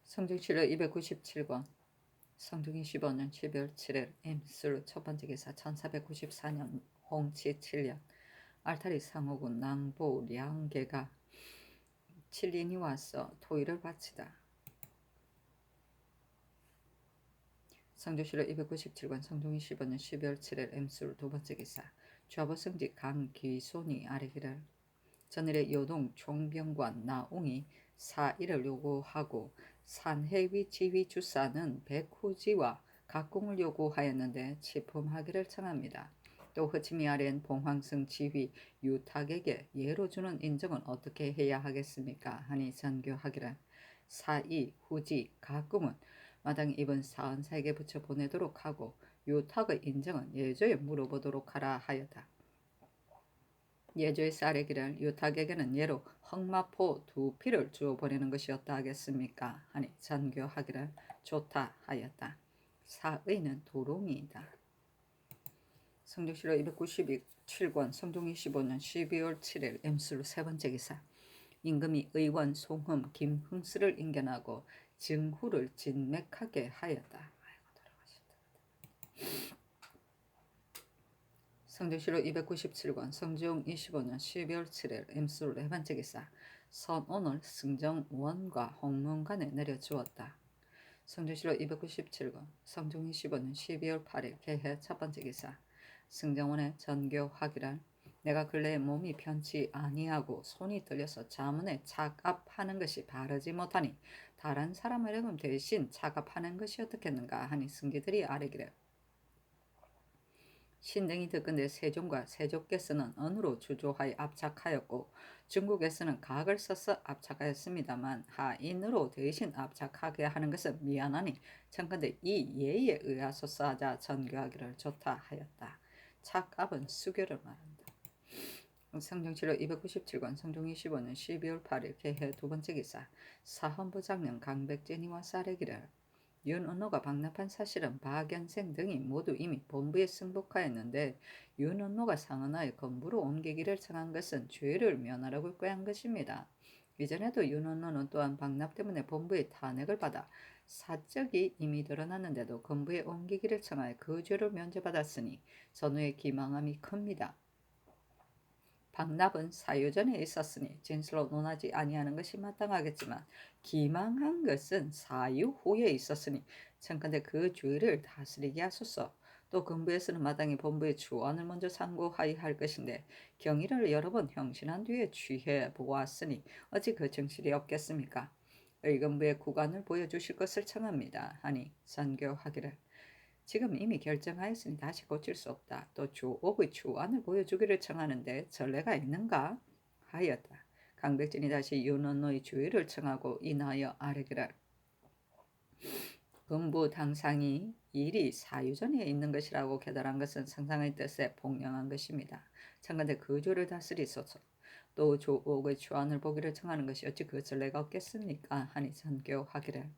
성중실로 297권 성중이 15년 12월 7일 임술 첫번째 기사 1494년 홍치 7년 알타리 상호군 낭보 량계가 칠린이 와서 토의를 바치다. 성주실로 297권 성중이 15년 12월 7일 임술 두번째 기사 좌보성지 강기손이 아래기를 전일에 요동 총병관 나옹이 사의를 요구하고 산해위 지휘 주사는 백후지와 각공을 요구하였는데 취품하기를 청합니다. 또 허치미 아래엔 봉황승 지휘 유탁에게 예로 주는 인정은 어떻게 해야 하겠습니까? 하니 전교하기를 사의, 후지, 각공은 마땅히 이번 사은사에게 붙여 보내도록 하고 유탁의 인정은 예조에 물어보도록 하라 하였다. 예조의 사례기를 유탁에게는 예로 흑마포 2피를 주어 보내는 것이었다 하겠습니까? 하니 전교하기를 좋다 하였다. 사의는 도롱이이다. 성중실로 297권 성중 25년 12월 7일 임술 세번째 기사 임금이 의원 송흠 김흥수를 인견하고 증후를 진맥하게 하였다. 성중실로 297권 성중 25년 12월 7일 임술 네번째 기사 선온을 승정원과 홍문관에 내려주었다. 성중실로 297권 성중 25년 12월 8일 개해 첫번째 기사 승정원의 전교하기를 내가 근래에 몸이 편치 아니하고 손이 떨려서 자문에 착압하는 것이 바르지 못하니 다른 사람의 이름 대신 착압하는 것이 어떻겠는가 하니 승기들이 아뢰기를 신등이 듣건대 세종과 세조께서는 언으로 주조하여 압착하였고 중국에서는 각을 써서 압착하였습니다만 하인으로 대신 압착하게 하는 것은 미안하니 청컨대 이 예에 의하소서 하자 전교하기를 좋다 하였다. 착압은 수교를 말한다. 성중실로 297권 성중 25년 12월 8일 개해 두번째 기사 사헌부 장령 강백제니와 쌀에기를 윤언노가 방납한 사실은 박연생 등이 모두 이미 본부에 승복하였는데 윤언노가 상언하여 건부로 옮기기를 청한 것은 죄를 면하라고 꾀한 것입니다. 이전에도 윤언노는 또한 방납 때문에 본부의 탄핵을 받아 사적이 이미 드러났는데도 건부에 옮기기를 청하여 그 죄를 면제받았으니 선후의 기망함이 큽니다. 방납은 사유전에 있었으니 진술로 논하지 아니하는 것이 마땅하겠지만 기망한 것은 사유 후에 있었으니 청컨대 그 죄를 다스리게 하소서. 또 건부에서는 마땅히 본부의 주안을 먼저 상고하여 할 것인데 경위를 여러 번 형신한 뒤에 취해 보았으니 어찌 그 정실이 없겠습니까? 의건부의 구간을 보여주실 것을 청합니다. 하니 선교하기를 지금 이미 결정하였으니 다시 고칠 수 없다. 또 주옥의 주안을 보여주기를 청하는데 전례가 있는가? 하였다. 강백진이 다시 윤언노의 주의를 청하고 인하여 아뢰기를 건부 당상이 일이 사유전에 있는 것이라고 깨달은 것은 상상의 뜻에 복령한 것입니다. 청컨대 그 죄를 다스리소서. 또 주옥의 주안을 보기를 청하는 것이 어찌 그 전례가 없겠습니까? 하니 선교하기를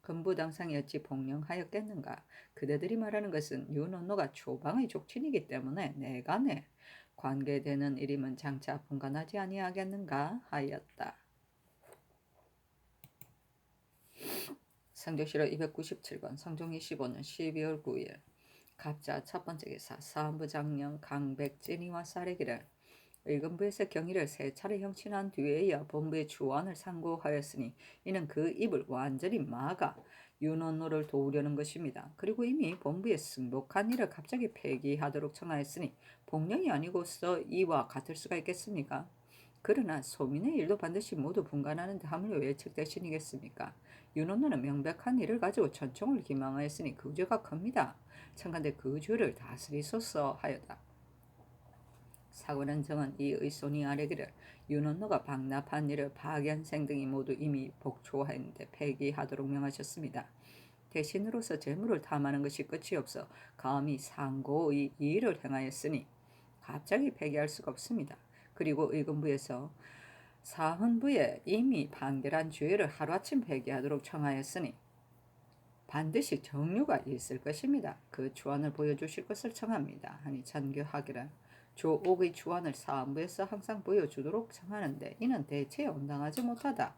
건부 당상이 어찌 복령하였겠는가? 그대들이 말하는 것은 윤언노가 초방의 족친이기 때문에 내간에 관계되는 일임은 장차 분간하지 아니하겠는가 하였다. 성조실로 297권 성종 25년 12월 9일 갑자 첫번째 기사 사헌부 장령 강백진이와 쌀에기를 의금부에서 경위를 세 차례 형신한 뒤에야 본부의 주안을 상고하였으니 이는 그 입을 완전히 막아 윤언노를 도우려는 것입니다. 그리고 이미 본부에 승복한 일을 갑자기 폐기하도록 청하였으니 복령이 아니고서 이와 같을 수가 있겠습니까? 그러나 소민의 일도 반드시 모두 분간하는데 하물며 외척 대신이겠습니까? 윤언노는 명백한 일을 가지고 천총을 기망하였으니 그 죄가 큽니다. 청컨대 그 죄를 다스리소서 하였다. 사관원 정은 이 의손이 아뢰기를 윤언노가 방납한 일을 박연생 등이 모두 이미 복초하였는데 폐기하도록 명하셨습니다. 대신으로서 재물을 탐하는 것이 끝이 없어 감히 상고의 일을 행하였으니 갑자기 폐기할 수가 없습니다. 그리고 의금부에서 사헌부에 이미 판결한 죄를 하루아침 폐기하도록 청하였으니 반드시 정류가 있을 것입니다. 그 주안을 보여주실 것을 청합니다. 하니 전교하기를 조옥의 주안을 사헌부에서 항상 보여주도록 청하는데 이는 대체에 온당하지 못하다.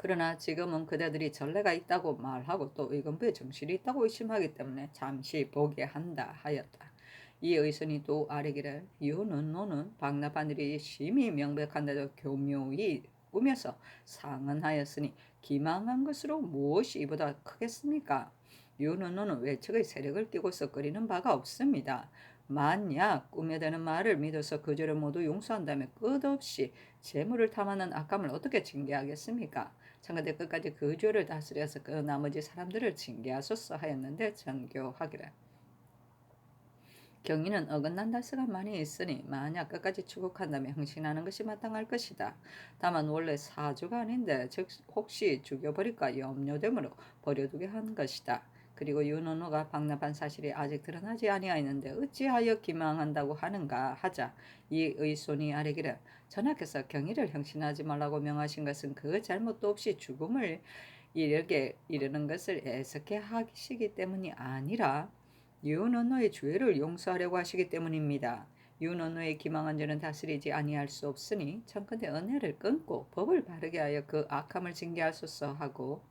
그러나 지금은 그대들이 전례가 있다고 말하고 또 의금부에 정실이 있다고 의심하기 때문에 잠시 보게 한다 하였다. 이 의선이 또 아뢰기를 이유는 너는 방납한 일이 심히 명백한데도 교묘히 꾸며서 상언하였으니 기망한 것으로 무엇이 이보다 크겠습니까? 이유는 너는 외척의 세력을 띠고서 끓이는 바가 없습니다. 만약 꾸며대는 말을 믿어서 그 죄를 모두 용서한다면 끝없이 재물을 탐하는 악감을 어떻게 징계하겠습니까? 청와대 끝까지 그 죄를 다스려서 그 나머지 사람들을 징계하소서 하였는데 전교하기를 경위는 어긋난 달서가 많이 있으니 만약 끝까지 추국한다면 형신하는 것이 마땅할 것이다. 다만 원래 사주가 아닌데 즉 혹시 죽여버릴까 염려되므로 버려두게 한 것이다. 그리고 윤원호가 방납한 사실이 아직 드러나지 아니하였는데 어찌하여 기망한다고 하는가 하자 이 의손이 아뢰기를 전하께서 경위를 형신하지 말라고 명하신 것은 그 잘못도 없이 죽음을 이르는 것을 애석해 하시기 때문이 아니라 윤언노의 죄를 용서하려고 하시기 때문입니다. 윤언노의 기망한 죄는 다스리지 아니할 수 없으니 청컨대 은혜를 끊고 법을 바르게 하여 그 악함을 징계하소서 하고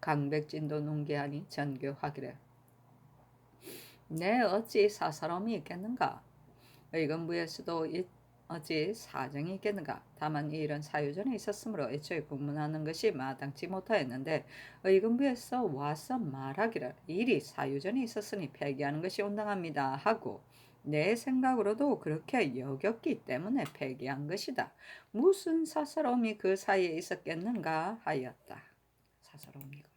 강백진도 농계하니 전교하기를 내 어찌 사사로움이 있겠는가? 의금부에서도 어찌 사정이 있겠는가? 다만 이 일은 사유전에 있었으므로 애초에 국문하는 것이 마땅치 못하였는데 의금부에서 와서 말하기를 일이 사유전에 있었으니 폐기하는 것이 온당합니다 하고 내 생각으로도 그렇게 여겼기 때문에 폐기한 것이다. 무슨 사사로움이 그 사이에 있었겠는가 하였다. 사사로움이구만.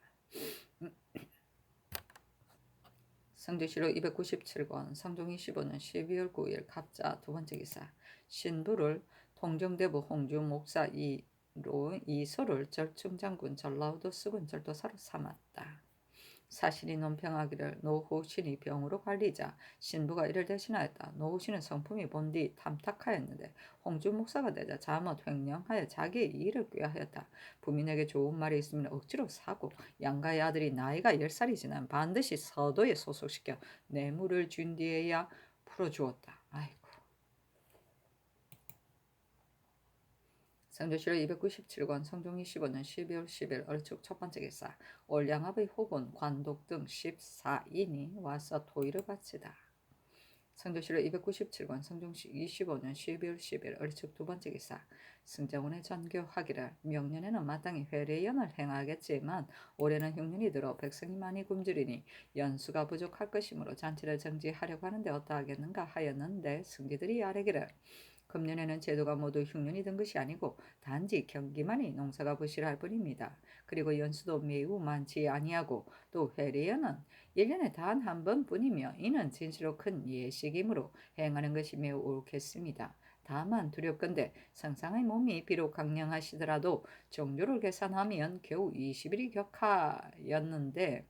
성조실록 297권 성종 25년 12월 9일 갑자 두 번째 기사 신부를 통정대부 홍주 목사 이소를 절충장군 전라우도 쓰군 절도사로 삼았다. 사실이 논평하기를 노후신이 병으로 관리자 신부가 이를 대신하였다. 노후신은 성품이 본디 탐탁하였는데 홍주 목사가 되자 잘못 횡령하여 자기의 이익을 꾀하였다. 부민에게 좋은 말이 있으면 억지로 사고 양가의 아들이 나이가 10살이 지나면 반드시 서도에 소속시켜 뇌물을 준 뒤에야 풀어주었다. 아이고. 성조실록 297권 성종 25년 12월 10일 얼축 첫 번째 기사 올양압의 혹은 관독 등 14인이 와서 토의를 바치다. 성조실록 297권 성종 25년 12월 10일 얼축 두 번째 기사 승정원의 전교하기를 명년에는 마땅히 회례연을 행하겠지만 올해는 흉년이 들어 백성이 많이 굶주리니 연수가 부족할 것이므로 잔치를 정지하려고 하는데 어떠하겠는가 하였는데 승기들이 아뢰기를 금년에는 제도가 모두 흉년이 든 것이 아니고 단지 경기만이 농사가 부실할 뿐입니다. 그리고 연수도 매우 많지 아니하고 또 회례연은 1년에 단 한 번뿐이며 이는 진실로 큰 예식이므로 행하는 것이 매우 옳겠습니다. 다만 두렵건대 상상의 몸이 비록 강령하시더라도 종조를 계산하면 겨우 20일이 격하였는데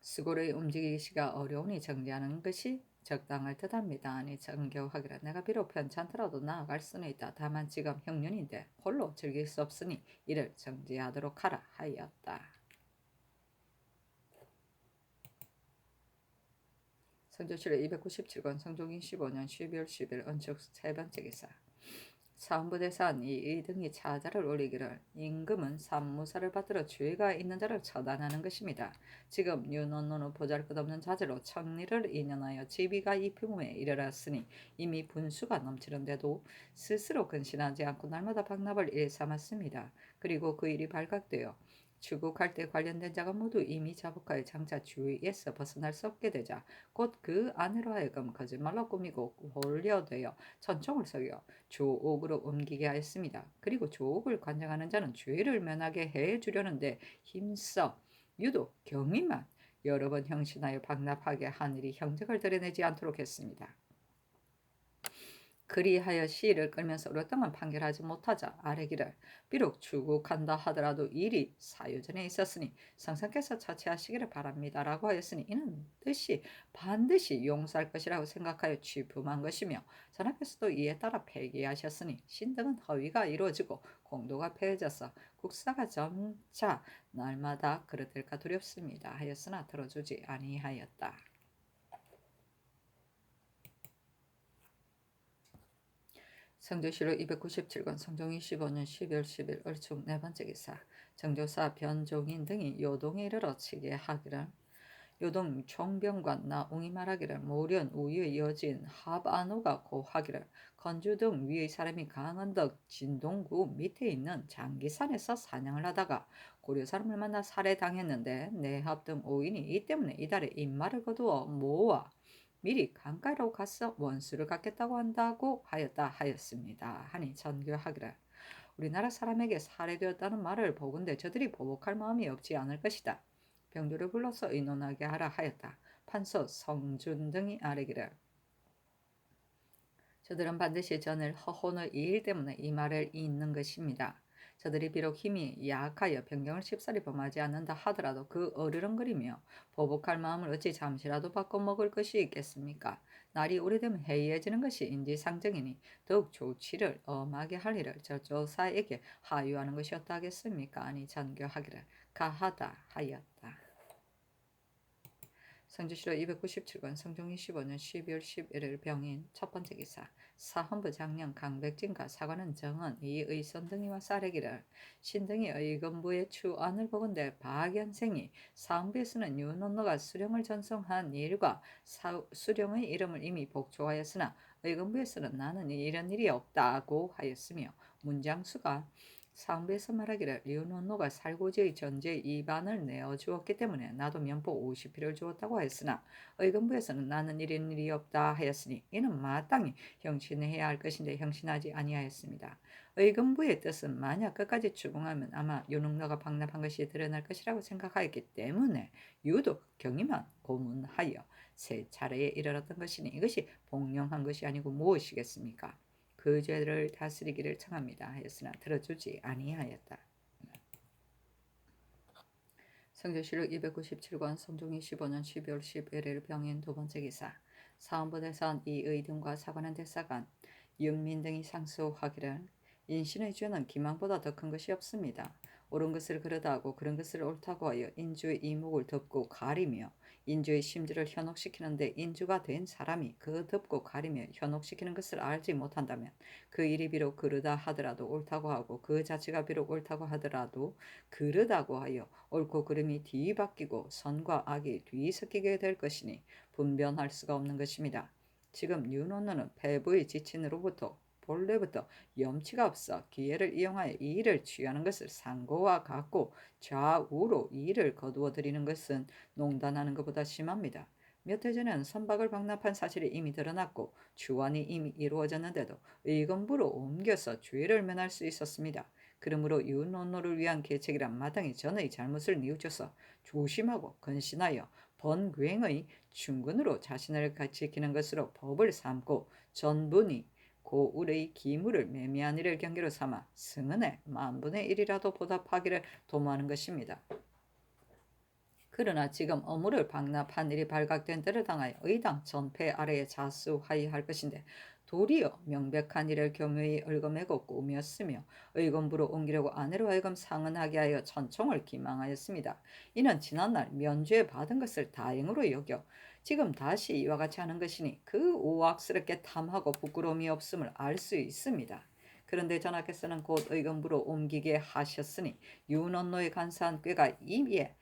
수고를 움직이기가 어려우니 정지하는 것이 적당할 듯합니다. 아니 정교하기라 내가 비록 편찮더라도 나아갈 수는 있다. 다만 지금 형년인데 홀로 즐길 수 없으니 이를 정지하도록 하라 하였다. 성조실록 297권 성종인 15년 12월 10일 언축 세 번째 기사 사헌부대사는 이 의등이 차자를 올리기를 임금은 산무사를 받들어 죄가 있는 자를 처단하는 것입니다. 지금 윤원노는 보잘것없는 자제로 청리를 인연하여 지비가 이품에 이르렀으니 이미 분수가 넘치는데도 스스로 근신하지 않고 날마다 방납을 일삼았습니다. 그리고 그 일이 발각되어 출국할 때 관련된 자가 모두 이미 자복하여 장차 주위에서 벗어날 수 없게 되자 곧 그 아내로 하여금 거짓말로 꾸미고 홀려되어 천총을 속여 조옥으로 옮기게 하였습니다. 그리고 조옥을 관장하는 자는 죄를 면하게 해주려는데 힘써 유독 경위만 여러 번 형신하여 방납하게 한 일이 형적을 드러내지 않도록 했습니다. 그리하여 시일을 끌면서 오랫동안 판결하지 못하자 아뢰기를 비록 출국한다 하더라도 일이 사유전에 있었으니 성상께서 처치하시기를 바랍니다라고 하였으니 이는 뜻이 반드시 용서할 것이라고 생각하여 취품한 것이며 전하께서도 이에 따라 폐기하셨으니 신등은 허위가 이루어지고 공도가 폐해져서 국사가 점차 날마다 그릇될까 두렵습니다 하였으나 들어주지 아니하였다. 성조실록 297권 성종 25년 12월 10일 을축 네 번째 기사 정조사 변종인 등이 요동에 이르러 치게 하기를 요동 총병관 나옹이 말하기를 모련 우유에 이어진 합안호가 고하기를 건주 등 위의 사람이 강원덕 진동구 밑에 있는 장기산에서 사냥을 하다가 고려 사람을 만나 살해당했는데 내합 등 5인이 이 때문에 이달에 입말을 거두어 모아 미리 강가로 가서 원수를 갚겠다고 한다고 하였다 하였습니다. 하니 전교하기를 우리나라 사람에게 살해되었다는 말을 보건대 저들이 보복할 마음이 없지 않을 것이다. 병조를 불러서 의논하게 하라 하였다. 판서 성준 등이 아뢰기를 저들은 반드시 전을 허혼의 이 일 때문에 이 말을 잇는 것입니다. 저들이 비록 힘이 약하여 변경을 쉽사리 범하지 않는다 하더라도 그 어르렁거리며 보복할 마음을 어찌 잠시라도 바꿔먹을 것이 있겠습니까? 날이 오래되면 해이해지는 것이 인지상정이니 더욱 조치를 엄하게 할 일을 저조사에게 하유하는 것이었다 하겠습니까? 아니 전교하기를 가하다 하였다. 성주시로 297권 성종 25년 12월 11일 병인 첫 번째 기사 사헌부 장령 강백진과 사관원 정은 이의선 등이와 싸래기를 신등이 의건부의 추안을 보건대 박연생이 사헌부에서는 윤원노가 수령을 전송한 일과 수령의 이름을 이미 복조하였으나 의건부에서는 나는 이런 일이 없다고 하였으며 문장수가 상부에서 말하기를 윤원노가 살고지의 전제 2반을 내어주었기 때문에 나도 면포 50필을 주었다고 하였으나 의금부에서는 나는 이런 일이 없다 하였으니 이는 마땅히 형신해야 할 것인데 형신하지 아니하였습니다. 의금부의 뜻은 만약 끝까지 추궁하면 아마 윤원노가 방납한 것이 드러날 것이라고 생각하였기 때문에 유독 경위만 고문하여 세 차례에 이르렀던 것이니 이것이 복령한 것이 아니고 무엇이겠습니까? 그 죄를 다스리기를 청합니다 하였으나 들어주지 아니하였다. 성조실록 297권 성종 25년 12월 11일 병인 두 번째 기사 사헌부 대사원 이의등과 사관원 대사관 윤민 등이 상소하기를 인신의 죄는 기망보다 더 큰 것이 없습니다. 옳은 것을 그르다 하고 그런 것을 옳다고 하여 인주의 이목을 덮고 가리며 인주의 심지를 현혹시키는데 인주가 된 사람이 그 덮고 가리며 현혹시키는 것을 알지 못한다면 그 일이 비록 그르다 하더라도 옳다고 하고 그 자체가 비록 옳다고 하더라도 그르다고 하여 옳고 그름이 뒤바뀌고 선과 악이 뒤섞이게 될 것이니 분변할 수가 없는 것입니다. 지금 윤원노는 패부의 지친으로부터 본래부터 염치가 없어 기회를 이용하여 이 일을 취하는 것을 상고와 같고 좌우로 이 일을 거두어 들이는 것은 농단하는 것보다 심합니다. 몇 해 전에는 선박을 방납한 사실이 이미 드러났고 추원이 이미 이루어졌는데도 의건부로 옮겨서 죄를 면할 수 있었습니다. 그러므로 윤원노를 위한 계책이란 마땅히 전의 잘못을 뉘우쳐서 조심하고 근신하여 번괭의 충근으로 자신을 지키는 것으로 법을 삼고 전분이 고울의 기물을 매매한 일을 경계로 삼아 승은의 만분의 1이라도 보답하기를 도모하는 것입니다. 그러나 지금 어무를 방납한 일이 발각된 때를 당하여 의당 전패 아래에 자수하여할 것인데 도리어 명백한 일을 교묘히 얽어매고 꾸몄으며 의건부로 옮기려고 아내로 하여금 상언하게 하여 천총을 기망하였습니다. 이는 지난날 면죄 받은 것을 다행으로 여겨 지금 다시 이와 같이 하는 것이니 그 오악스럽게 탐하고 부끄러움이 없음을 알 수 있습니다. 그런데 전하께서는 곧 의건부로 옮기게 하셨으니 윤원노의 간사한 꾀가 이에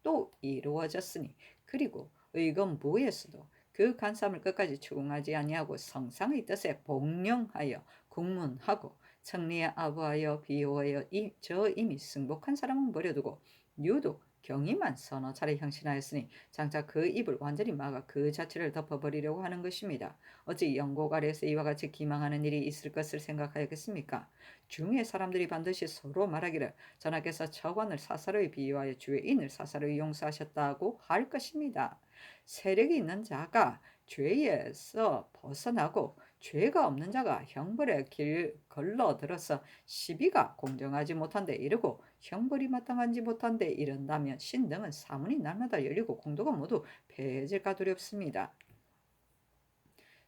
또 이루어졌으니 그리고 의건부에서도 그 간삼을 끝까지 추궁하지 아니하고 성상의 뜻에 복령하여 국문하고 청리에 아부하여 비호하여 저 이미 승복한 사람은 버려두고 유독 경위만 서너 차례 형신하였으니 장차 그 입을 완전히 막아 그 자체를 덮어버리려고 하는 것입니다. 어찌 영곡 아래에서 이와 같이 기망하는 일이 있을 것을 생각하였겠습니까? 중의 사람들이 반드시 서로 말하기를 전하께서 처관을 사사로이 비유하여 죄인을 사사로이 용서하셨다고 할 것입니다. 세력이 있는 자가 죄에서 벗어나고 죄가 없는 자가 형벌의 길 걸러들어서 시비가 공정하지 못한데 이르고 형벌이 마땅하지 못한데 이른다면 신등은 사문이 날마다 열리고 공도가 모두 패해질까 두렵습니다.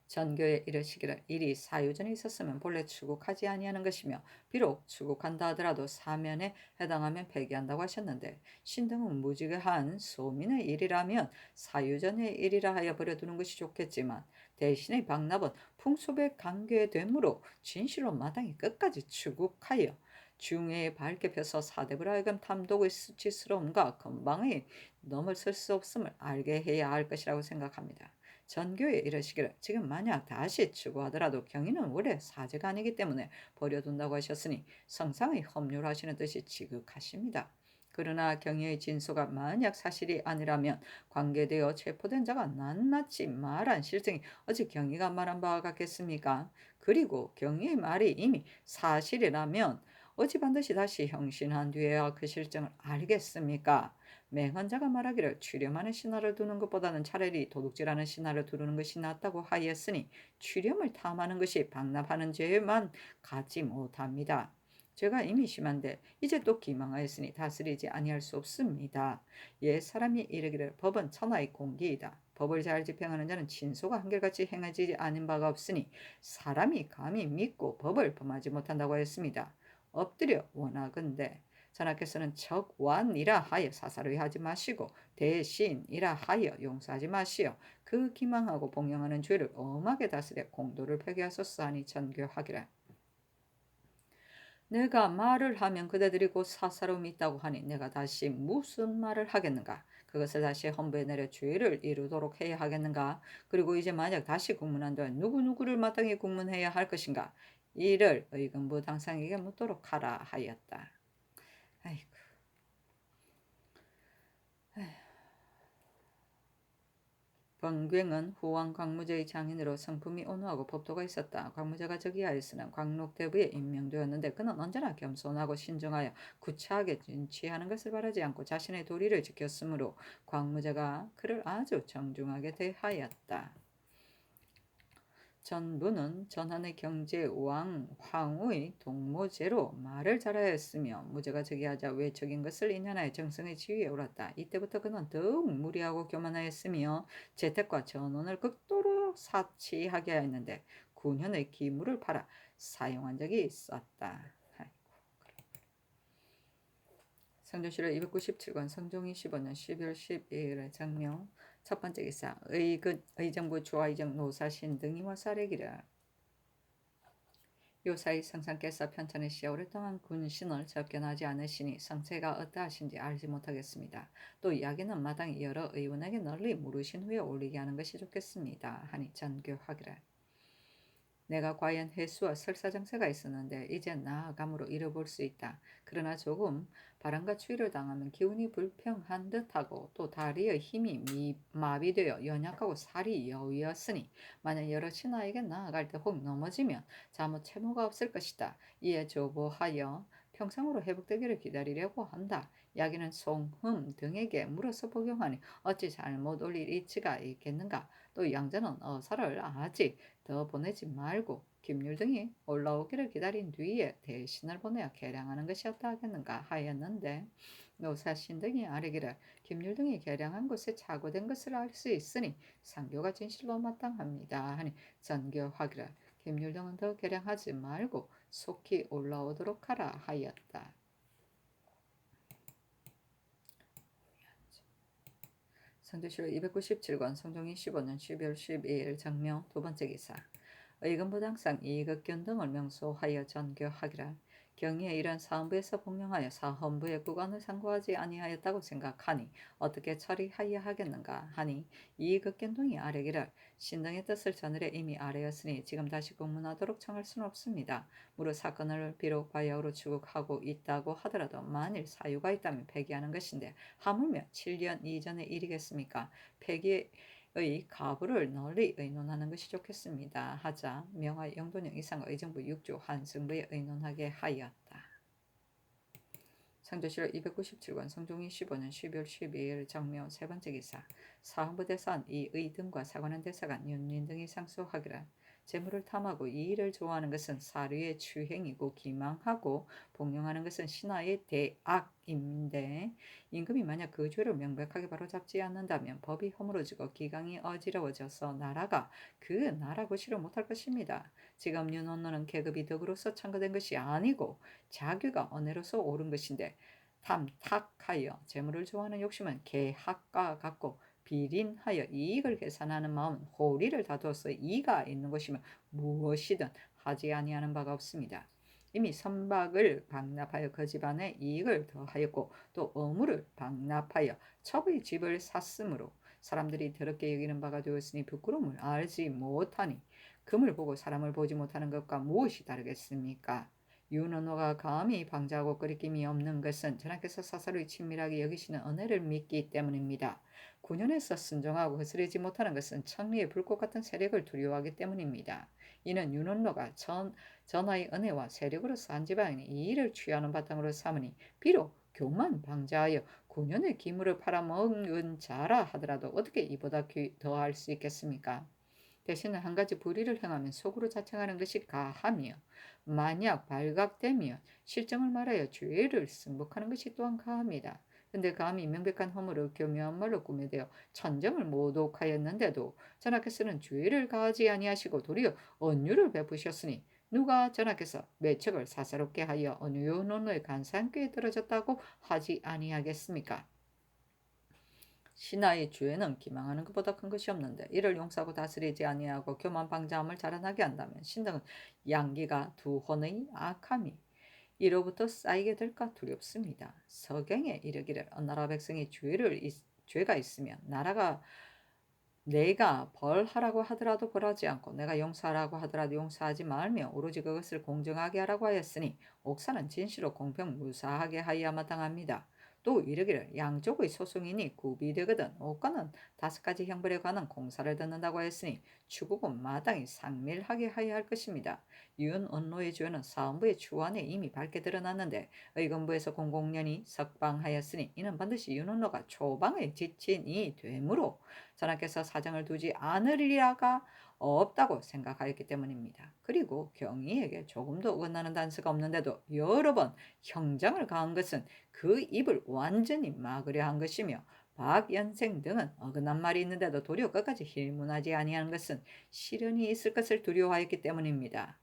전교에 이르시기를 일이 사유전에 있었으면 본래 추국하지 아니하는 것이며 비록 추국한다 하더라도 사면에 해당하면 폐기한다고 하셨는데 신등은 무지개한 소민의 일이라면 사유전의 일이라 하여 버려두는 것이 좋겠지만 대신에 박납은 풍속에 관계되므로 진실로 마땅히 끝까지 추국하여 중회에 밝게 펴서 사대부라 하여금 탐독의 수치스러움과 건방의 넘어설 수 없음을 알게 해야 할 것이라고 생각합니다. 전교에 이르시기를 지금 만약 다시 추구하더라도 경위는 원래 사제가 아니기 때문에 버려둔다고 하셨으니 성상의 법률하시는 뜻이 지극하십니다. 그러나 경위의 진소가 만약 사실이 아니라면 관계되어 체포된 자가 낱낱이 말한 실정이 어찌 경위가 말한 바와 같겠습니까? 그리고 경위의 말이 이미 사실이라면 어찌 반드시 다시 형신한 뒤에야 그 실정을 알겠습니까? 맹언자가 말하기를 추렴하는 신하를 두는 것보다는 차라리 도둑질하는 신하를 두르는 것이 낫다고 하였으니 추렴을 탐하는 것이 방납하는 죄만 갖지 못합니다. 죄가 이미 심한데 이제 또 기망하였으니 다스리지 아니할 수 없습니다. 옛 사람이 이르기를 법은 천하의 공기이다. 법을 잘 집행하는 자는 진소가 한결같이 행하지 않은 바가 없으니 사람이 감히 믿고 법을 범하지 못한다고 하였습니다. 엎드려 원하건대 전하께서는 적완이라 하여 사사로이 하지 마시고 대신이라 하여 용서하지 마시어 그 기망하고 봉영하는 죄를 엄하게 다스려 공도를 폐기하소서 하니 전교하기를. 내가 말을 하면 그대들이 곧 사사로움이 있다고 하니 내가 다시 무슨 말을 하겠는가? 그것을 다시 헌부에 내려 죄를 이루도록 해야 하겠는가? 그리고 이제 만약 다시 국문한다면 누구누구를 마땅히 국문해야 할 것인가? 이를 의금부 당상에게 묻도록 하라 하였다. 아이고. 번괭은 후왕 광무제의 장인으로 성품이 온화하고 법도가 있었다. 광무제가 즉위하였으나 광록대부에 임명되었는데 그는 언제나 겸손하고 신중하여 구차하게 진취하는 것을 바라지 않고 자신의 도리를 지켰으므로 광무제가 그를 아주 정중하게 대하였다. 전부는 전한의 경제 왕 황후의 동무제로 말을 잘하였으며 무제가 즉위하자 외적인 것을 인연하여 정성의 지위에 올랐다. 이때부터 그는 더욱 무리하고 교만하였으며 재택과 전원을 극도로 사치하게 하였는데 9년의 기물을 팔아 사용한 적이 있었다. 성조실록 297권 성종이 15년 12월 12일의 장명 첫 번째 기사 의정부 조하의정 노사신 등이 와사례기를 요사이 성상께서 편찬의 시에 오랫동안 군신을 접견하지 않으시니 성체가 어떠하신지 알지 못하겠습니다. 또 이야기는 마땅히 여러 의원에게 널리 물으신 후에 올리게 하는 것이 좋겠습니다. 하니 전교하기를. 내가 과연 해수와 설사정세가 있었는데 이제 나아감으로 잃어볼 수 있다. 그러나 조금 바람과 추위를 당하면 기운이 불평한 듯하고 또 다리의 힘이 마비되어 연약하고 살이 여위었으니 만약 여러 신하에게 나아갈 때 혹 넘어지면 잘못 채무가 없을 것이다. 이에 조보하여 평상으로 회복되기를 기다리려고 한다. 야기는 송흠 등에게 물어서 복용하니 어찌 잘못 올릴 이치가 있겠는가. 또 양자는 어사를 아직 더 보내지 말고 김율 등이 올라오기를 기다린 뒤에 대신을 보내어 계량하는 것이었다 하겠는가 하였는데 노사신 등이 아뢰기를 김율 등이 계량한 곳에 착오된 것을 알 수 있으니 상교가 진실로 마땅합니다 하니 전교하기를 김율 등은 더 계량하지 말고 속히 올라오도록 하라 하였다. 성조실록 297권 성종이 15년 12월 12일 장명 두 번째 기사 의금부당상 이극균 등을 명소하여 전교하기를 경위에 이런 사헌부에서 복명하여 사헌부의 구관을 상고하지 아니하였다고 생각하니 어떻게 처리하여야 하겠는가 하니 이극균 등이 아뢰기를 신등의 뜻을 전일에 이미 아뢰었으니 지금 다시 공문하도록 청할 수는 없습니다. 무릇 사건을 비록 바야흐로 추국하고 있다고 하더라도 만일 사유가 있다면 폐기하는 것인데 하물며 7년 이전의 일이겠습니까? 폐기의 가부를 널리 의논하는 것이 좋겠습니다. 하자 명하 영돈령 이상 의정부 6조 한승부에 의논하게 하였다. 상조실록 297권 성종이 15년 12월 12일 정명 세 번째 기사 사헌부 대사관 이의 등과 사관원 대사관 윤린 등이 상소하기를 재물을 탐하고 이의를 좋아하는 것은 사류의 추행이고 기망하고 복용하는 것은 신하의 대악인데 임금이 만약 그 죄를 명백하게 바로잡지 않는다면 법이 허물어지고 기강이 어지러워져서 나라가 그 나라 것이로 못할 것입니다. 지금 윤원노는 계급이 덕으로서 창거된 것이 아니고 자규가 언해로서 옳은 것인데 탐탁하여 재물을 좋아하는 욕심은 계학과 같고 비린하여 이익을 계산하는 마음은 호리를 다투어서 이가 있는 것이면 무엇이든 하지 아니하는 바가 없습니다. 이미 선박을 방납하여 그 집안에 이익을 더하였고 또 어물을 방납하여 첩의 집을 샀으므로 사람들이 더럽게 여기는 바가 되었으니 부끄러움을 알지 못하니 금을 보고 사람을 보지 못하는 것과 무엇이 다르겠습니까? 윤언호가 감히 방자하고 끄리낌이 없는 것은 전하께서 사사로이 친밀하게 여기시는 은혜를 믿기 때문입니다. 군연에서 순종하고 거스르지 못하는 것은 천리의 불꽃 같은 세력을 두려워하기 때문입니다. 이는 윤언호가 전하의 은혜와 세력으로서 한 지방이 이 일을 취하는 바탕으로 삼으니 비록 교만 방자하여 9년의 기물을 팔아먹은 자라 하더라도 어떻게 이보다 더할 수 있겠습니까? 대신에 한 가지 불의를 행하면 속으로 자책하는 것이 가하며 만약 발각되면 실정을 말하여 죄를 승복하는 것이 또한 가합니다. 근데 감히 명백한 허물을 교묘한 말로 꾸며대어 천정을 모독하였는데도 전하께서는 죄를 가하지 아니하시고 도리어 언유를 베푸셨으니 누가 전하께서 매척을 사사롭게 하여 어느 논노의 간산꾀에 떨어졌다고 하지 아니하겠습니까? 신하의 죄는 기망하는 것보다 큰 것이 없는데 이를 용서하고 다스리지 아니하고 교만 방자함을 자라나게 한다면 신등은 양기가 두혼의 악함이 이로부터 쌓이게 될까 두렵습니다. 서경에 이르기를 나라 백성이 죄가 있으면 나라가 내가 벌하라고 하더라도 벌하지 않고 내가 용서하라고 하더라도 용서하지 말며 오로지 그것을 공정하게 하라고 하였으니 옥사는 진실로 공평무사하게 하여야 마땅합니다. 또 이르기를 양쪽의 소송이니 구비되거든 옥과는 5가지 형벌에 관한 공사를 듣는다고 했으니 추국은 마땅히 상밀하게 하여야 할 것입니다. 윤언노의 죄는 사헌부의 추안에 이미 밝게 드러났는데 의금부에서 공공연히 석방하였으니 이는 반드시 윤언노가 초방의 지친이 되므로 전하께서 사정을 두지 않으리라가 없다고 생각하였기 때문입니다. 그리고 경희에게 조금도 어긋나는 단서가 없는데도 여러 번 형장을 가한 것은 그 입을 완전히 막으려 한 것이며 박연생 등은 어긋난 말이 있는데도 도리어 끝까지 힐문하지 아니하는 것은 시련이 있을 것을 두려워하였기 때문입니다.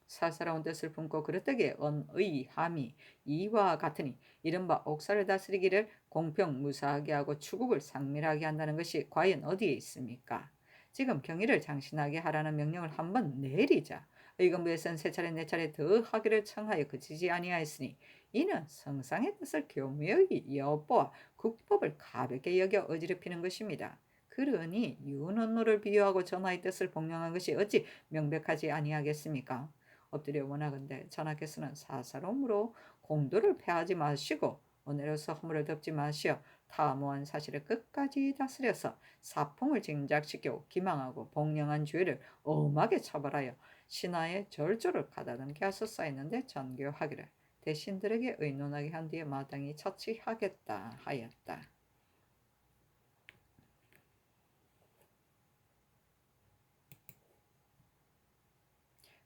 사사로운 뜻을 품고 그릇되게 언의함이 이와 같으니 이른바 옥사를 다스리기를 공평무사하게 하고 추국을 상밀하게 한다는 것이 과연 어디에 있습니까? 지금 경의를 장신하게 하라는 명령을 한번 내리자 의금부에서는 세 차례 네 차례 더 하기를 청하여 그치지 아니하였으니 이는 성상의 뜻을 교묘히 엿보아 국법을 가볍게 여겨 어지럽히는 것입니다. 그러니 윤언노를 비유하고 전하의 뜻을 복령한 것이 어찌 명백하지 아니하겠습니까? 엎드려 원하건대 전하께서는 사사로움으로 공도를 패하지 마시고 은혜로서 허물을 덮지 마시어 타무한 사실을 끝까지 다스려서 사풍을 진작시켜 기망하고 복령한 죄를 엄하게 처벌하여 신하의 절조를 가다듬게 하소서 했는데 전교하기를 대신들에게 의논하게 한 뒤에 마땅히 처치하겠다 하였다.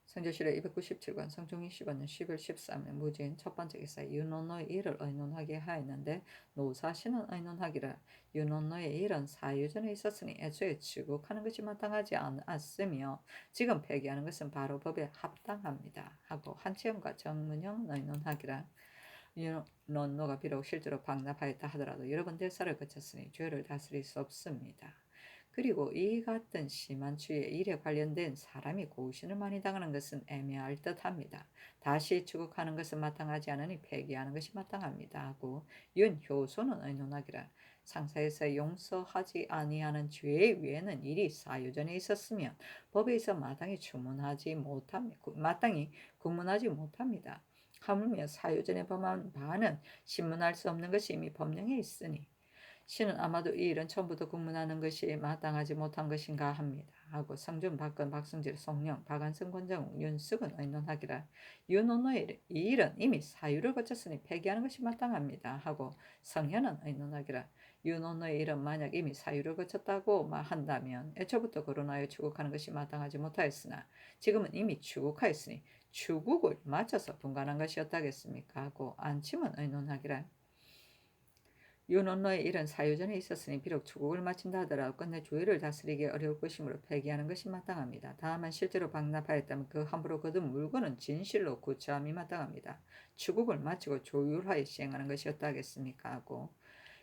성조실의 297권 성종 25년 10월 13일 무진 첫 번째 기사 윤언노의 일을 의논하게 하였는데 노사신은 의논하기를 윤언노의 일은 사유전에 있었으니 애초에 추국하는 것이 마땅하지 않았으며 지금 폐기하는 것은 바로 법에 합당합니다 하고 한치영과 정문영 의논하기를 윤언노가 비록 실제로 방납하였다 하더라도 여러 번 대사를 거쳤으니 죄를 다스릴 수 없습니다. 그리고 이 같은 심한 추위에 일에 관련된 사람이 고신을 많이 당하는 것은 애매할 듯합니다. 다시 추국하는 것은 마땅하지 않으니 폐기하는 것이 마땅합니다 하고 윤효소는 의논하기를 상사에서 용서하지 아니하는 죄 외에는 일이 사유전에 있었으면 법에서 마땅히 구문하지 못합니다. 하물며 사유전에 범한 바는 신문할 수 없는 것이 이미 법령에 있으니 신은 아마도 이 일은 처음부터 구문하는 것이 마땅하지 못한 것인가 합니다. 하고 성준, 박근, 박승질, 송영, 박안성, 권정욱, 윤숙은 의논하기를 윤언노의 이 일은 이미 사유를 거쳤으니 폐기하는 것이 마땅합니다. 하고 성현은 의논하기를 윤언노의 일은 만약 이미 사유를 거쳤다고 한다면 애초부터 거론하여 추국하는 것이 마땅하지 못하였으나 지금은 이미 추국하였으니 추국을 마쳐서 분간한 것이었다겠습니까? 하고 안침은 의논하기를 윤언노의 일은 사유전에 있었으니 비록 추국을 마친다 하더라도 끝내 조의를 다스리기 어려울 것이므로 폐기하는 것이 마땅합니다. 다만 실제로 방납하였다면 그 함부로 거둔 물건은 진실로 구차함이 마땅합니다. 추국을 마치고 조율하여 시행하는 것이었다 하겠습니까? 하고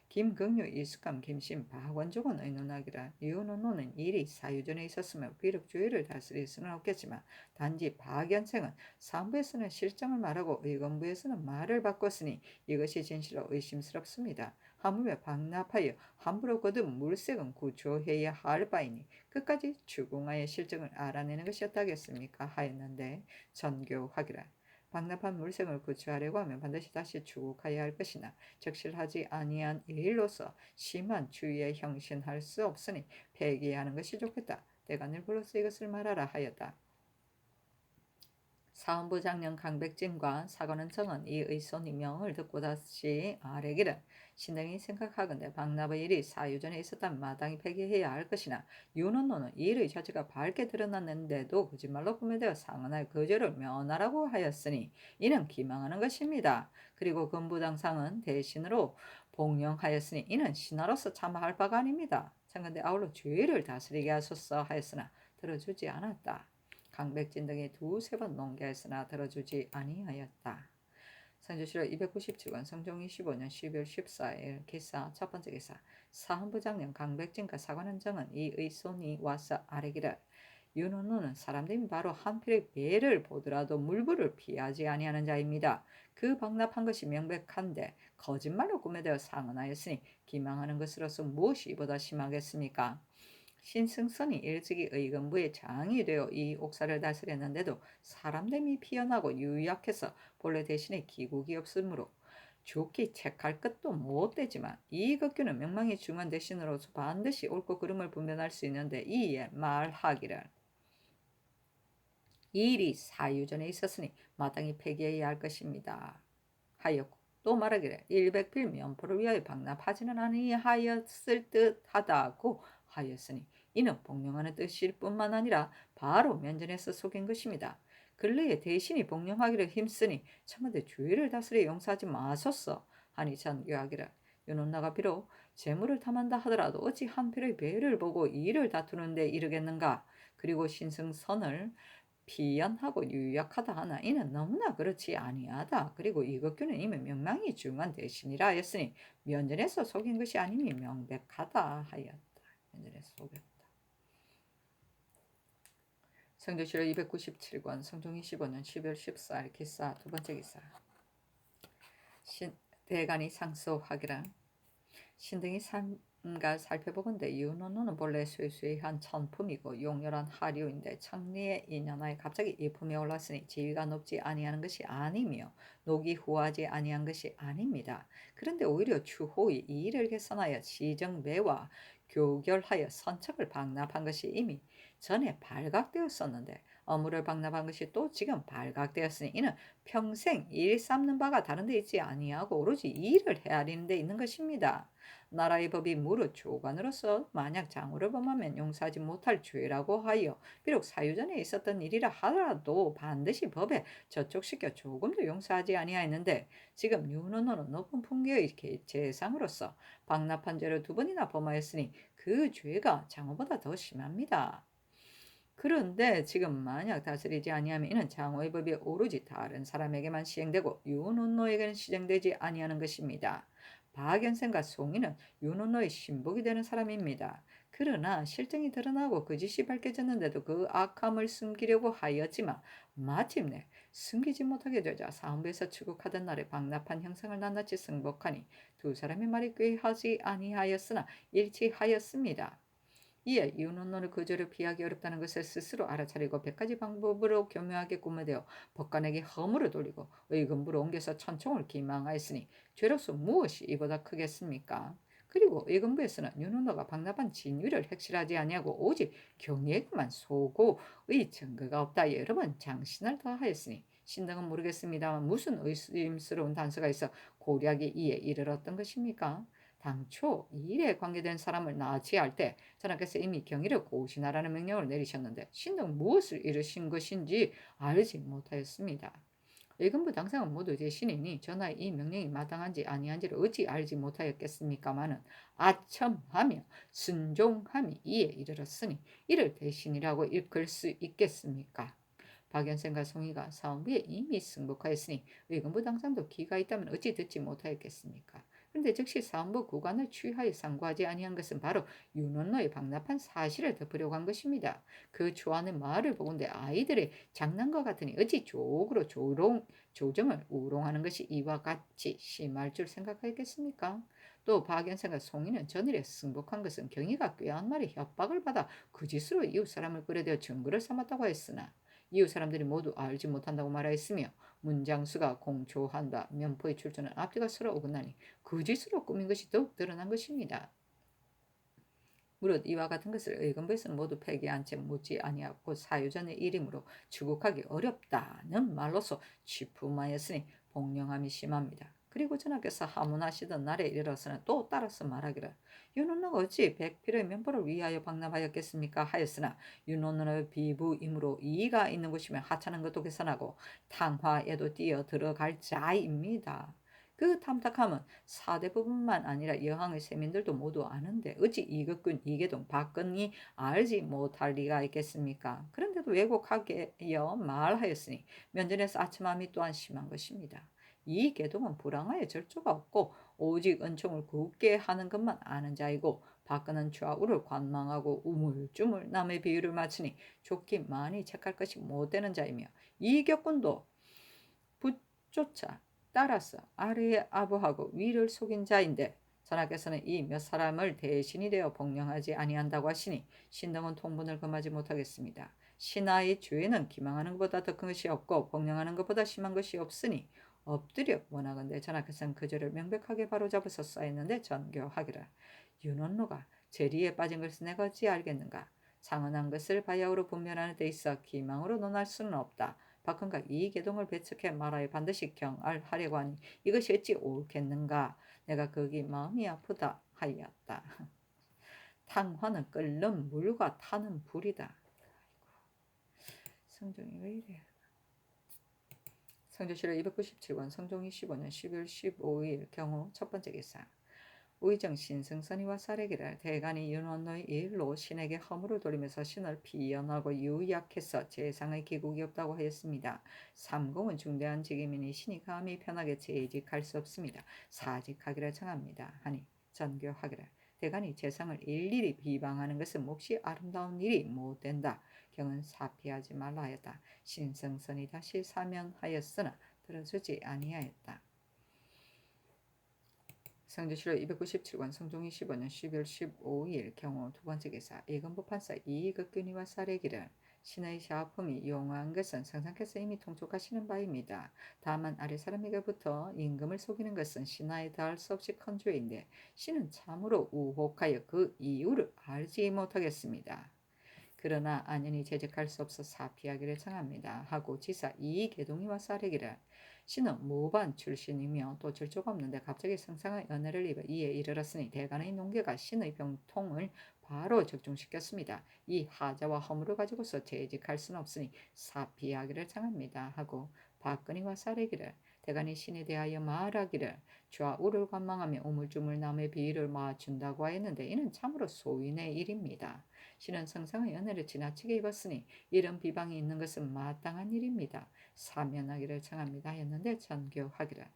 김경유, 이숙감, 김신, 박원종은 의논하기라. 윤원노는 일이 사유전에 있었으며 비록 주의를 다스릴 수는 없겠지만 단지 박연생은 상부에서는 실정을 말하고 의건부에서는 말을 바꿨으니 이것이 진실로 의심스럽습니다. 하물며 박납하여 함부로 거둔 물색은 구조해야 할 바이니 끝까지 추궁하여 실정을 알아내는 것이었다겠습니까 하였는데 전교하기라. 박납한 물색을 구출하려고 하면 반드시 다시 추국하여야 할 것이나 적실하지 아니한 일로서 심한 주의에 형신할 수 없으니 폐기하는 것이 좋겠다. 내가 늘불로서 이것을 말하라 하였다. 사헌부 장령 강백진과 사관원 정은 이 의손이 명을 듣고 다시 아뢰기를 신등이 생각하건대 박납의 일이 사유전에 있었다면 마땅히 폐기해야 할 것이나 윤원노는 이 일의 자체가 밝게 드러났는데도 거짓말로 구매되어 상언할 거절을 면하라고 하였으니 이는 기망하는 것입니다. 그리고 금부당상은 대신으로 복령하였으니 이는 신하로서 참할 바가 아닙니다. 청컨대 아울러 주의를 다스리게 하소서 하였으나 들어주지 않았다. 강백진 등이 두세 번 농계했으나 들어주지 아니하였다. 성조실록 297권 성종 25년 12월 14일 기사 첫 번째 기사 사헌부 장령 강백진과 사관원 정은 이 의손이 와서 아뢰기를 윤원노는 사람들이 바로 한필의 배를 보더라도 물불을 피하지 아니하는 자입니다. 그 박납한 것이 명백한데 거짓말로 꾸며대어 상언하였으니 기망하는 것으로서 무엇이 이보다 심하겠습니까? 신승선이 일찍이 의금부의 장이 되어 이 옥사를 다스렸는데도 사람됨이 피어나고 유약해서 본래 대신에 기국이 없으므로 좋게 책할 것도 못되지만 이 극규는 명망이 중한 대신으로서 반드시 옳고 그름을 분별할 수 있는데 이에 말하기를 이 일이 사유전에 있었으니 마땅히 폐기해야 할 것입니다 하였고 또 말하기를 일백필 면포를 위하여 박납하지는 아니하였을 듯하다고 하였으니 이는 복령하는 뜻일 뿐만 아니라 바로 면전에서 속인 것입니다. 근래에 대신이 복령하기를 힘쓰니 청컨대 주의를 다스려 용서하지 마소서 하니 전교하기를 윤원나가 비록 재물을 탐한다 하더라도 어찌 한필의 배를 보고 이를 다투는데 이르겠는가. 그리고 신승선을 비연하고 유약하다 하나 이는 너무나 그렇지 아니하다. 그리고 이것규는 이미 명망이 중한 대신이라 하였으니 면전에서 속인 것이 아님이 명백하다 하였다. 면전에서 속였다. 성조실록 297권 성종 25년 12월 14일 기사 두 번째 기사 대간이 상소하기라 신등이 삼가 살펴보건대 윤원노는 본래 쇠쇠한 천품이고 용렬한 하류인데 청리에 인연하여 갑자기 이 품에 올랐으니 지위가 높지 아니하는 것이 아니며 녹이 후하지 아니한 것이 아닙니다. 그런데 오히려 추호의 이 일을 개선하여 시정매와 교결하여 선척을 박납한 것이 이미 전에 발각되었었는데 어물을 박납한 것이 또 지금 발각되었으니 이는 평생 일 삼는 바가 다른 데 있지 아니하고 오로지 일을 헤아리는 데 있는 것입니다. 나라의 법이 무릇 조관으로서 만약 장후를 범하면 용서하지 못할 죄라고 하여 비록 사유전에 있었던 일이라 하더라도 반드시 법에 저촉시켜 조금도 용서하지 아니하였는데 지금 윤원노는 높은 풍계의 재상으로서 박납한 죄를 두 번이나 범하였으니 그 죄가 장후보다 더 심합니다. 그런데 지금 만약 다스리지 아니하면 이는 장후의 법이 오로지 다른 사람에게만 시행되고 윤원노에게는 시행되지 아니하는 것입니다. 박연생과 송이는 윤원노의 신복이 되는 사람입니다. 그러나 실정이 드러나고 거짓이 밝혀졌는데도 그 악함을 숨기려고 하였지만 마침내 숨기지 못하게 되자 사헌부에서 추국하던 날에 박납한 형상을 낱낱이 승복하니 두 사람의 말이 꾀하지 아니하였으나 일치하였습니다. 이에 윤원노를 그저를 피하기 어렵다는 것을 스스로 알아차리고 100가지 방법으로 교묘하게 꾸며대어 법관에게 허물을 돌리고 의금부로 옮겨서 천총을 기망하였으니 죄로서 무엇이 이보다 크겠습니까? 그리고 의금부에서는 윤원노가 박납한 진위를 핵실하지 아니하고 오직 경리에게만 소고의 증거가 없다 여러 번 장신을 더하였으니 신등은 모르겠습니다만 무슨 의심스러운 단서가 있어 고략이 이에 이르렀던 것입니까? 당초 이 일에 관계된 사람을 나치할 때 전하께서 이미 경위를 고신하라는 명령을 내리셨는데 신등 무엇을 이루신 것인지 알지 못하였습니다. 의금부 당상은 모두 제 신이니 전하의 이 명령이 마땅한지 아니한지를 어찌 알지 못하였겠습니까마는 아첨하며 순종함이 이에 이르렀으니 이를 대신이라고 일컬 수 있겠습니까? 박연생과 송이가 사헌부에 이미 승복하였으니 의금부 당상도 기가 있다면 어찌 듣지 못하였겠습니까? 그런데 즉시 사헌부 구관을 취하에 상고하지 아니한 것은 바로 윤원로의 방납한 사실을 덮으려고 한 것입니다. 그 초안의 말을 보건대 아이들의 장난과 같으니 어찌 조국으로 조정을 우롱하는 것이 이와 같이 심할 줄 생각하였겠습니까? 또 박연생과 송이는 전일에 승복한 것은 경희가 꾀한 말에 협박을 받아 그 짓으로 이웃 사람을 끌어대어 증거를 삼았다고 했으나 이웃 사람들이 모두 알지 못한다고 말하였으며 문장수가 공초한 바 면포의 출전은 앞뒤가 서로 어긋나니 그 짓으로 꾸민 것이 더욱 드러난 것입니다. 무릇 이와 같은 것을 의금부에서는 모두 폐기한 채 묻지 아니하고 사유전의 일이므로 추국하기 어렵다는 말로서 취품하였으니 복령함이 심합니다. 그리고 전하께서 하문하시던 날에 이르러서는 또 따라서 말하기를 윤원로가 어찌 백필의 면포를 위하여 방납하였겠습니까 하였으나 윤원로의 비부이므로 이의가 있는 곳이면 하찮은 것도 계산하고 탕화에도 뛰어 들어갈 자입니다. 그 탐탁함은 사대부뿐만 아니라 여항의 세민들도 모두 아는데 어찌 이극군 이계동 박근이 알지 못할 리가 있겠습니까? 그런데도 왜곡하게여 말하였으니 면전에서 아첨함이 또한 심한 것입니다. 이 계동은 불황하에 절조가 없고 오직 은총을 굳게 하는 것만 아는 자이고 박근은 좌우를 관망하고 우물쭈물 남의 비유를 맞추니 좋기 많이 책할 것이 못되는 자이며 이격군도 붙조차 따라서 아래에 아부하고 위를 속인 자인데 전하께서는 이 몇 사람을 대신이 되어 복령하지 아니한다고 하시니 신등은 통분을 금하지 못하겠습니다. 신하의 죄는 기망하는 것보다 더 큰 것이 없고 복령하는 것보다 심한 것이 없으니 엎드려 원하건대 전하께서는 그 죄를 명백하게 바로잡아서 쌓였는데 전교하기를 윤원로가 죄리에 빠진 것을 내가 어찌 알겠는가. 상언한 것을 바야흐로 분별하는 데 있어 기망으로 논할 수는 없다. 박헌가 이 계동을 배척해 말하여 반드시 경알하려고 하니 이것이 어찌 옳겠는가. 내가 거기 마음이 아프다 하였다. 탕화는 끓는 물과 타는 불이다. 성종이 왜 이래. 성조실록 297권 성종이 15년 12월 15일 경우 첫 번째 기사. 우의정 신승선이와 사례기를 대간이 윤원로의 일로 신에게 허물을 돌리면서 신을 비연하고 유약해서 재상의 기국이 없다고 하였습니다. 삼공은 중대한 직임이니 신이 감히 편하게 재직할 수 없습니다. 사직하기를 청합니다. 하니 전교하기를 대간이 재상을 일일이 비방하는 것은 몹시 아름다운 일이 못된다. 경은 사피하지 말라 하였다. 신승선이 다시 사면하였으나 들어주지 아니하였다. 성조실록 297권 성종이 15년 12월 15일 경우 두 번째 기사. 이건부 판사 이극균이와 사례기를 신의 샤품이 용한 것은 성상께서 이미 통촉하시는 바입니다. 다만 아래 사람에게부터 임금을 속이는 것은 신하에 닿을 수 없이 큰 죄인데 신은 참으로 우혹하여 그 이유를 알지 못하겠습니다. 그러나 안연히 재직할 수 없어 사피하기를 청합니다. 하고 지사 이계동이와 사례기를 신은 모반 출신이며 또 절조가 없는데 갑자기 성상의 은혜를 입어 이에 이르렀으니 대간의 농계가 신의 병통을 바로 적중시켰습니다. 이 하자와 허물을 가지고서 재직할 수는 없으니 사피하기를 청합니다. 하고 박근희와 사례기를 대간이 신에 대하여 말하기를 좌우를 관망하며 우물쭈물 남의 비위를 맞춘다고 하였는데 이는 참으로 소인의 일입니다. 신은 성상의 은혜를 지나치게 입었으니 이런 비방이 있는 것은 마땅한 일입니다. 사면하기를 청합니다 했는데 전교하기를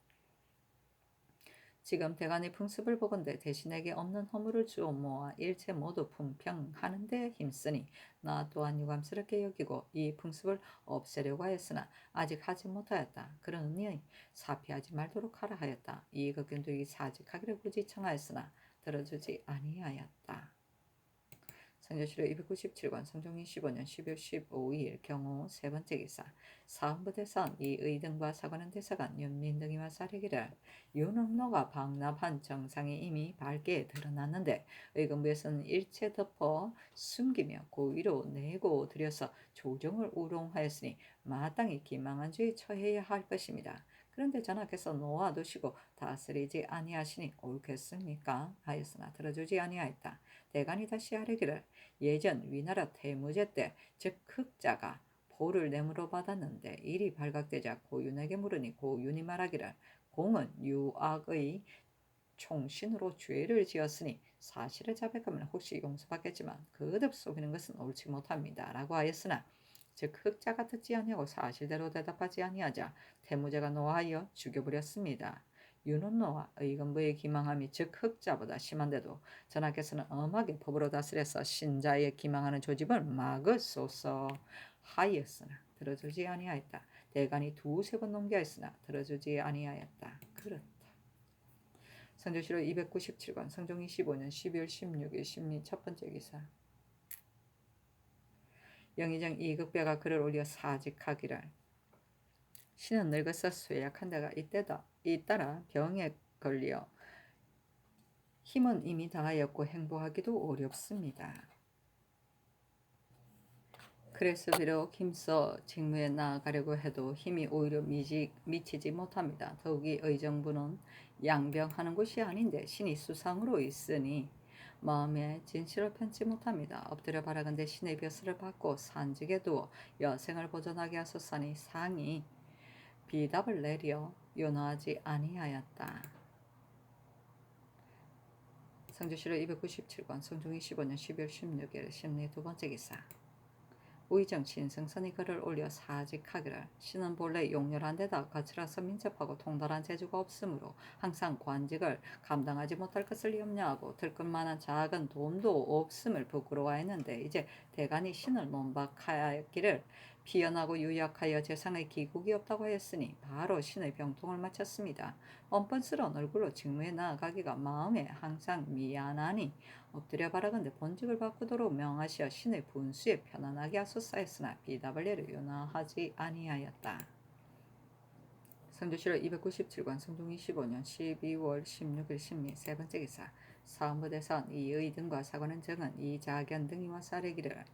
지금 대간의 풍습을 보건대 대신에게 없는 허물을 주어 모아 일체 모두 품평하는 데 힘쓰니 나 또한 유감스럽게 여기고 이 풍습을 없애려고 하였으나 아직 하지 못하였다. 그러니 사피하지 말도록 하라 하였다. 이극균도 이 사직하기를 굳이 청하였으나 들어주지 아니하였다. 성조실록 297권 성종이 15년 12월 15일 경우 세 번째 기사. 사헌부 대사원 이의등과 사관원 대사관 윤민등이와 사례기를 윤원로가 방납한 정상이 이미 밝게 드러났는데 의금부에서는 일체 덮어 숨기며 고의로 내고 들여서 조정을 우롱하였으니 마땅히 기망한 죄에 처해야 할 것입니다. 그런데 전하께서 놓아두시고 다스리지 아니하시니 옳겠습니까? 하였으나 들어주지 아니하였다. 대간이 다시 아뢰기를 예전 위나라 태무제 때 즉 흑자가 보를 뇌물로 받았는데 일이 발각되자 고윤에게 물으니 고윤이 말하기를 공은 유악의 총신으로 죄를 지었으니 사실을 자백하면 혹시 용서받겠지만 거듭 속이는 것은 옳지 못합니다. 라고 하였으나 즉 흑자가 듣지 아니하고 사실대로 대답하지 아니하자 태무제가 노하여 죽여버렸습니다. 윤원노와 의금부의 기망함이 즉 흑자보다 심한데도 전하께서는 엄하게 법으로 다스려서 신자의 기망하는 조집을 막으소서 하였으나 들어주지 아니하였다. 대간이 두세 번 넘겨했으나 들어주지 아니하였다. 그렇다. 선조실록 297권 성종 25년 12월 16일 심리 첫 번째 기사. 영의정 이극배가 글을 올려 사직하기를 신은 늙어서 쇠약한 데가 잇따라 병에 걸려 힘은 이미 다하였고 행보하기도 어렵습니다. 그래서 비록 힘써 직무에 나아가려고 해도 힘이 오히려 미치지 못합니다. 더욱이 의정부는 양병하는 곳이 아닌데 신이 수상으로 있으니 마음에 진실을 편치 못합니다. 엎드려 바라건대 신의 벼슬을 받고 산직에 두어 여생을 보존하게 하소서니 상이 비답을 내려 요나하지 아니하였다. 성조실록 297권 성종 25년 12월 16일 심리 두 번째 기사. 우의정 신승선이 글을 올려 사직하기를 신은 본래 용렬한 데다 거칠어서 민첩하고 통달한 재주가 없으므로 항상 관직을 감당하지 못할 것을 염려하고 들것만한 작은 돈도 없음을 부끄러워했는데 이제 대간이 신을 논박하였기를 비연하고 유약하여 재상의 기국이 없다고 하였으니 바로 신의 병통을 마쳤습니다. 뻔뻔스러운 얼굴로 직무에 나아가기가 마음에 항상 미안하니 엎드려 바라건대 본직을 바꾸도록 명하시어 신의 분수에 편안하게 하소서 했으나 비답을 내려 요나하지 아니하였다. 성조실록 297권 성종 25년 12월 16일 심리 세 번째 기사. 사원부대선 이의 등과 사관은 정은 이자견 등이와 사례기를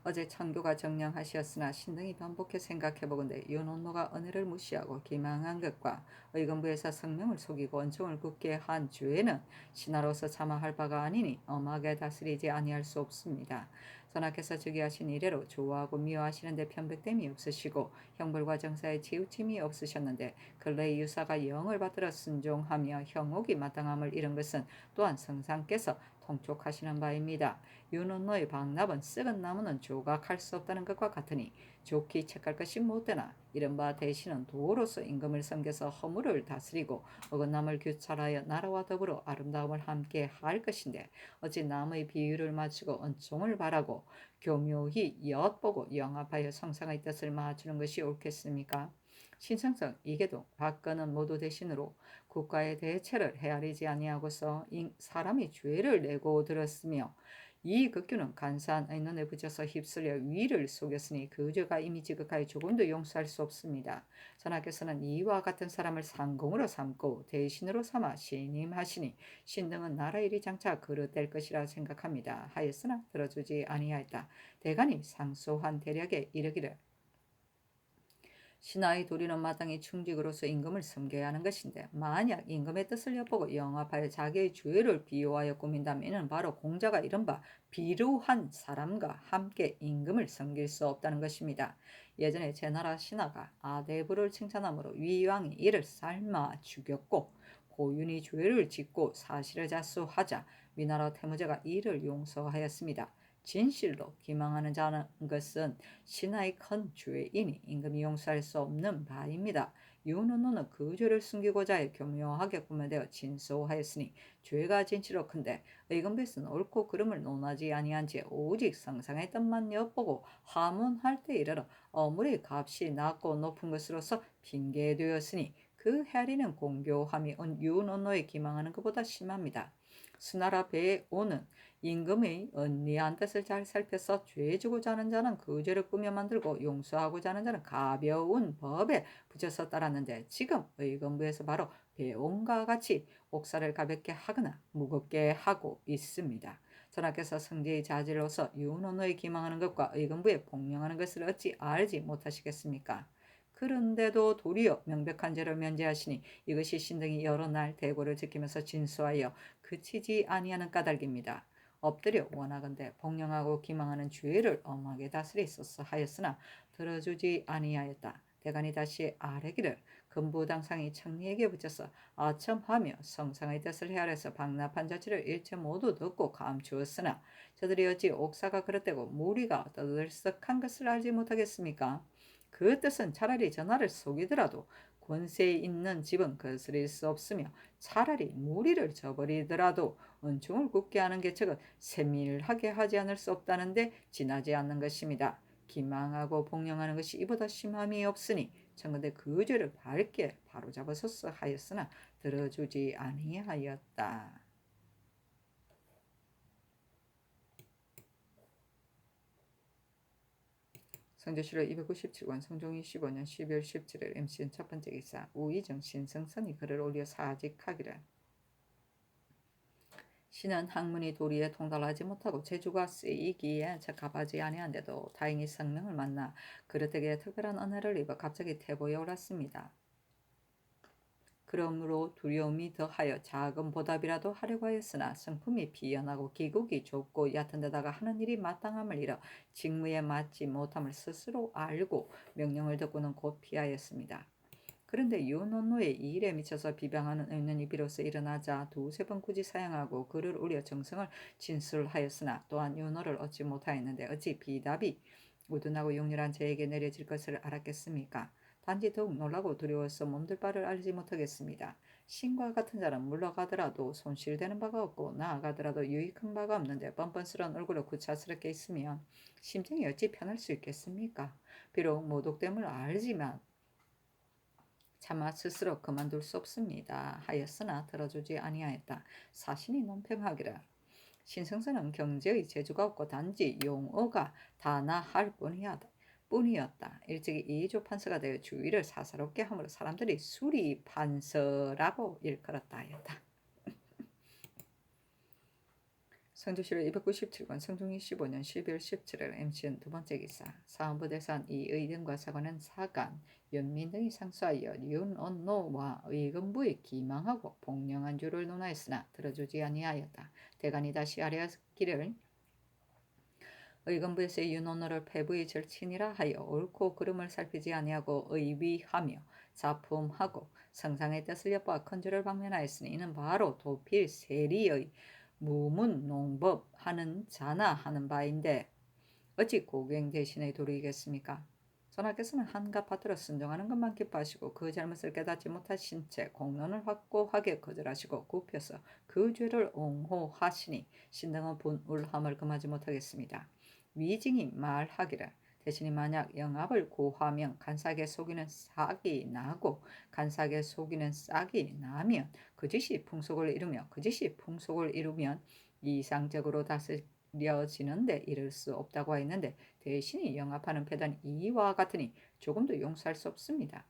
어제 천교가 정령하시었으나 신등이 반복해 생각해보건대 윤원노가 은혜를 무시하고 기망한 것과 의금부에서 성명을 속이고 언총을 굳게 한 죄는 신하로서 참아할 바가 아니니 엄하게 다스리지 아니할 수 없습니다. 전하께서 즉위하신 이래로 좋아하고 미워하시는데 편백됨이 없으시고 형벌과 정사에 치우침이 없으셨는데 근래 유사가 영을 받들어 순종하며 형옥이 마땅함을 잃은 것은 또한 성상께서 통촉하시는 바입니다. 윤원노의 방납은 썩은 나무는 조각할 수 없다는 것과 같으니 좋게 책할 것이 못되나 이른바 대신은 도로서 임금을 섬겨서 허물을 다스리고 어긋남을 규찰하여 나라와 더불어 아름다움을 함께 할 것인데 어찌 남의 비유를 맞추고 은총을 바라고 교묘히 엿보고 영합하여 성상의 뜻을 맞추는 것이 옳겠습니까? 신성성 이계동 박건은 모두 대신으로 국가의 대체를 헤아리지 아니하고서 사람이 죄를 내고 들었으며 이 극규는 간사한 의논에 붙여서 휩쓸려 위를 속였으니 그 죄가 이미 지극하여 조금도 용서할 수 없습니다. 전하께서는 이와 같은 사람을 상공으로 삼고 대신으로 삼아 신임하시니 신등은 나라 일이 장차 그릇될 것이라 생각합니다. 하였으나 들어주지 아니하였다. 대간이 상소한 대략에 이르기를 신하의 도리는 마땅히 충직으로서 임금을 섬겨야 하는 것인데 만약 임금의 뜻을 엿보고 영합하여 자기의 죄를 비호하여 꾸민다면 이는 바로 공자가 이른바 비루한 사람과 함께 임금을 섬길 수 없다는 것입니다. 예전에 제나라 신하가 아대부를 칭찬함으로 위왕이 이를 삶아 죽였고 고윤이 죄를 짓고 사실을 자수하자 위나라 태무제가 이를 용서하였습니다. 진실로 기망하는 자는 것은 신하의 큰 죄이니 임금이 용서할 수 없는 바입니다. 윤원노는 그 죄를 숨기고자 해 교묘하게 꾸며대어 진소하였으니 죄가 진치로 큰데 의금부에서는 옳고 그름을 논하지 아니한 채 오직 성상의 뜻만 엿보고 하문할 때 이르러 어물의 값이 낮고 높은 것으로서 핑계되었으니 그 헤아리는 공교함이 윤원노에 기망하는 것보다 심합니다. 수나라 배에 오는 임금의 은리한 뜻을 잘 살펴서 죄 주고자 하는 자는 그 죄를 꾸며 만들고 용서하고자 하는 자는 가벼운 법에 붙여서 따랐는데 지금 의금부에서 바로 배움과 같이 옥사를 가볍게 하거나 무겁게 하고 있습니다. 전하께서 성제의 자질로서 윤원노에 기망하는 것과 의금부에 복명하는 것을 어찌 알지 못하시겠습니까? 그런데도 도리어 명백한 죄를 면제하시니 이것이 신등이 여러 날 대고를 지키면서 진수하여 그치지 아니하는 까닭입니다. 엎드려 원하건대 복령하고 기망하는 죄를 엄하게 다스리소서 하였으나 들어주지 아니하였다. 대간이 다시 아뢰기를 금부당상이 청리에게 붙여서 아첨하며 성상의 뜻을 헤아려서 방납한 자치를 일체 모두 듣고 감추었으나 저들이 어찌 옥사가 그릇되고 무리가 떠들썩한 것을 알지 못하겠습니까? 그 뜻은 차라리 전하를 속이더라도 권세 있는 집은 거스릴 수 없으며 차라리 무리를 저버리더라도 은총을 굳게 하는 계책은 세밀하게 하지 않을 수 없다는데 지나지 않는 것입니다. 기망하고 복령하는 것이 이보다 심함이 없으니 청근대 그 죄를 밝게 바로잡았었어 하였으나 들어주지 아니하였다. 성조실록 297권 성종이 15년 12월 17일 MCN 첫 번째 기사 우의정 신성선이 글을 올려 사직하기를 신은 학문이 도리에 통달하지 못하고 재주가 쓰이기에 적합하지 아니한데도 다행히 성령을 만나 그릇에게 특별한 은혜를 입어 갑자기 태보에 올랐습니다. 그러므로 두려움이 더하여 작은 보답이라도 하려고 하였으나 성품이 비연하고 기국이 좁고 얕은 데다가 하는 일이 마땅함을 잃어 직무에 맞지 못함을 스스로 알고 명령을 듣고는 곧 피하였습니다. 그런데 윤원노의 이 일에 미쳐서 비방하는 의논이 비로소 일어나자 두세 번 굳이 사양하고 글을 올려 정성을 진술하였으나 또한 윤호를 얻지 못하였는데 어찌 비답이 우둔하고 용렬한 저에게 내려질 것을 알았겠습니까? 단지 더욱 놀라고 두려워서 몸둘 바를 알지 못하겠습니다. 신과 같은 자는 물러가더라도 손실되는 바가 없고 나아가더라도 유익한 바가 없는데 뻔뻔스러운 얼굴로 구차스럽게 있으면 심정이 어찌 편할 수 있겠습니까? 비록 모독됨을 알지만 차마 스스로 그만둘 수 없습니다. 하였으나 들어주지 아니하였다. 사신이 논평하기를 신성선은 경제의 재주가 없고 단지 용어가 다나할 뿐이었다. 일찍이 이조 판서가 되어 주위를 사사롭게 함으로 사람들이 수리 판서라고 일컬었다 하였다. 성조실록 297권 성종이 15년 12월 17일 MCN 두 번째 기사 사헌부 대사관 이의등과 사관은 사간, 연민 등이 상수하여 윤언노와 의금부에 기망하고 복령한 주를 논하였으나 들어주지 아니하였다. 대간이 다시 아뢰었기를 의금부에서의 윤언노를 패부의 절친이라 하여 옳고 그름을 살피지 아니하고 의위하며 자품하고 성상의 뜻을 엿보아 큰주를 방면하였으니 이는 바로 도필 세리의 무문농법 하는 자나 하는 바인데 어찌 고갱 대신의 도리이겠습니까? 전하께서는 한갓 받들어 순종하는 것만 기뻐하시고 그 잘못을 깨닫지 못하신 채 공론을 확고하게 거절하시고 굽혀서 그 죄를 옹호하시니 신등은 분울함을 금하지 못하겠습니다. 위징이 말하기를 대신이 만약 영압을 고하면 간사에게 속이는 싹이 나고 간사에게 속이는 싹이 나면 그 짓이 풍속을 이루며 그 짓이 풍속을 이루면 이상적으로 다스려지는데 이를 수 없다고 했는데 대신이 영압하는 패단이 이와 같으니 조금도 용서할 수 없습니다.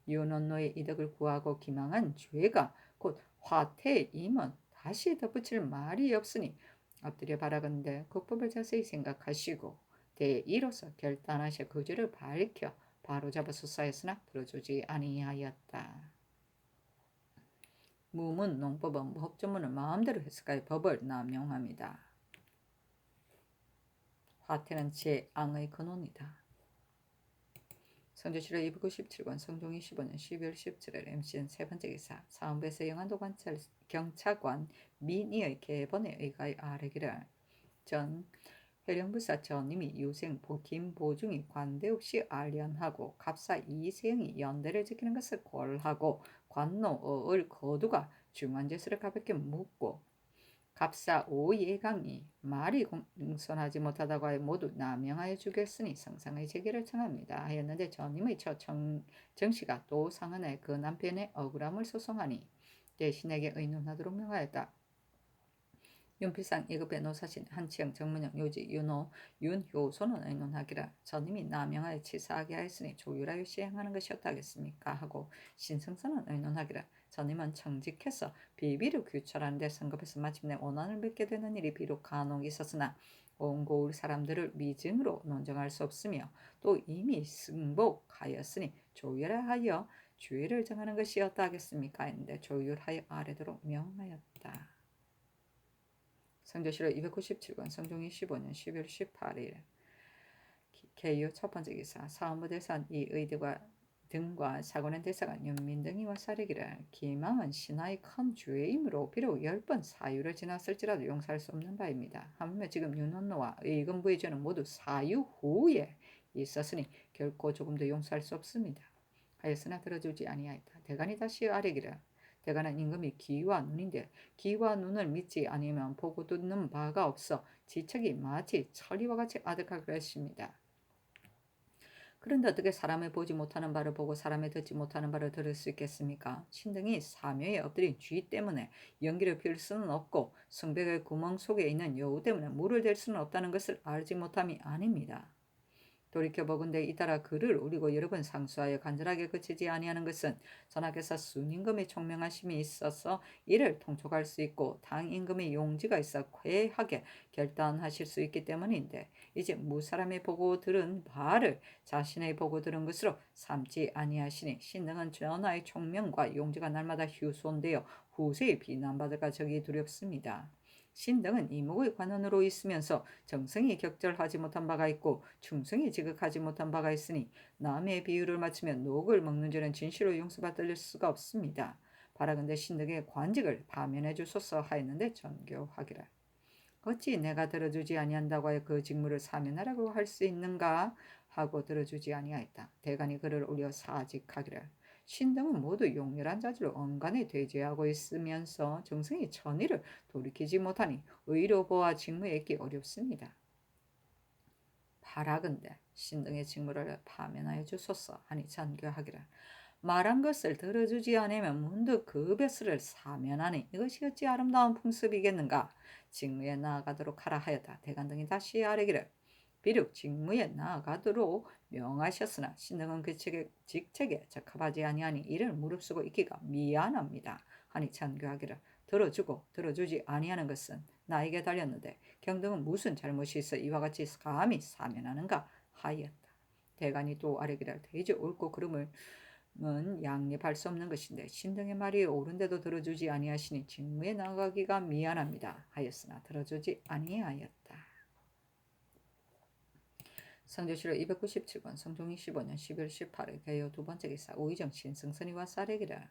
윤원노의 이득을 구하고 기망한 죄가 곧 화태임은 다시 덧붙일 말이 없으니 엎드려 바라건대 국법을 자세히 생각하시고 대의로서 결단하셔 그 죄를 밝혀 바로잡아서 하였으나 들어주지 아니하였다. 무문 농법은 법조문을 마음대로 해석하여 법을 남용합니다. 화태는 재앙의 근원이다. 성조실록 297권 성종이 15년 12월 17일 MCN 세 번째 기사 사헌부에서 영안도 경차관 민의의 개번에 의가의 아뢰기를 전 회령부사 전임이 유생 김보중이 관대없이 알련하고 갑사 이세영이 연대를 지키는 것을 골하고 관노어을 거두가 중환제수를 가볍게 묻고 갑사 오예강이 말이 공손하지 못하다고 하여 모두 남용하여 주겠으니 성상의 제기를 청합니다 하였는데 전임의 처 정씨가 또 상은에 그 남편의 억울함을 소송하니 대신에게 의논하도록 명하였다. 윤필상 2급의 노사신 한치영 정문영 요지 윤호 윤효소는 의논하기를 전임이 남용하여 치사하게 하였으니 조율하여 시행하는 것이었다 하겠습니까 하고 신성선은 의논하기를 전임은 청직해서 비비를 규철하는 데 성급해서 마침내 원한을 맺게 되는 일이 비록 간혹 있었으나 온 고을 사람들을 미증으로 논정할 수 없으며 또 이미 승복하였으니 조율하여 주의를 정하는 것이었다 하겠습니까 했는데 조율하여 아뢰도록 명하였다. 성조실록 297권 성종이 15년 12월 18일 개유 첫 번째 기사 사헌부 대사관 이의대과 등과 사고낸 대사관 윤민 등이 와사르기를 기망은 신하의 큰 죄이므로 비록 10번 사유를 지났을지라도 용서할 수 없는 바입니다. 하물며 지금 윤원노와 의금부의 죄는 모두 사유 후에 있었으니 결코 조금도 용서할 수 없습니다. 하였으나 들어주지 아니하였다. 대간이 다시 아뢰기를 대간은 임금이 귀와 눈인데 귀와 눈을 믿지 아니면 보고 듣는 바가 없어 지책이 마치 천리와 같이 아득할 것입니다. 그런데 어떻게 사람의 보지 못하는 바를 보고 사람의 듣지 못하는 바를 들을 수 있겠습니까? 신등이 사묘에 엎드린 쥐 때문에 연기를 피울 수는 없고 성벽의 구멍 속에 있는 여우 때문에 물을 댈 수는 없다는 것을 알지 못함이 아닙니다. 돌이켜보건대 잇따라 그를 우리고 여러 번 상수하여 간절하게 그치지 아니하는 것은 전하께서 순임금의 총명하심이 있어서 이를 통촉할 수 있고 당임금의 용지가 있어 쾌하게 결단하실 수 있기 때문인데 이제 무사람이 보고 들은 바를 자신의 보고 들은 것으로 삼지 아니하시니 신등은 전하의 총명과 용지가 날마다 휴손되어 후세에 비난받을까 적이 두렵습니다. 신등은 이목의 관원으로 있으면서 정성이 격절하지 못한 바가 있고 충성이 지극하지 못한 바가 있으니 남의 비유를 맞추면 녹을 먹는 죄는 진실로 용서받을 수가 없습니다. 바라건대 신등의 관직을 파면해 주소서 하였는데 전교하기라. 어찌 내가 들어주지 아니한다고 하여 그 직무를 사면하라고 할 수 있는가 하고 들어주지 아니하였다. 대간이 그를 올려 사직하기를. 신등은 모두 용렬한 자질로 언간에 대죄하고 있으면서 정성이 천의를 돌이키지 못하니 의로 보아 직무에 있기 어렵습니다. 바라건대 신등의 직무를 파면하여 주소서 하니 전교하기를. 말한 것을 들어주지 않으면 문득 그 벼슬을 사면하니 이것이 어찌 아름다운 풍습이겠는가. 직무에 나아가도록 하라 하였다. 대간 등이 다시 아뢰기를 비록 직무에 나아가도록 명하셨으나 신등은 그 직책에 적합하지 아니하니 이를 무릅쓰고 있기가 미안합니다. 하니 전교하기를 들어주고 들어주지 아니하는 것은 나에게 달렸는데 경등은 무슨 잘못이 있어 이와 같이 감히 사면하는가 하였다. 대간이 또 아뢰기를 대지 옳고 그름을 양립할 수 없는 것인데 신등의 말이 옳은데도 들어주지 아니하시니 직무에 나가기가 미안합니다. 하였으나 들어주지 아니하였다. 성조실록 297권 성종이 15년 12월 18일 개요 두 번째 기사 우의정 신승선이와 쌀에기라.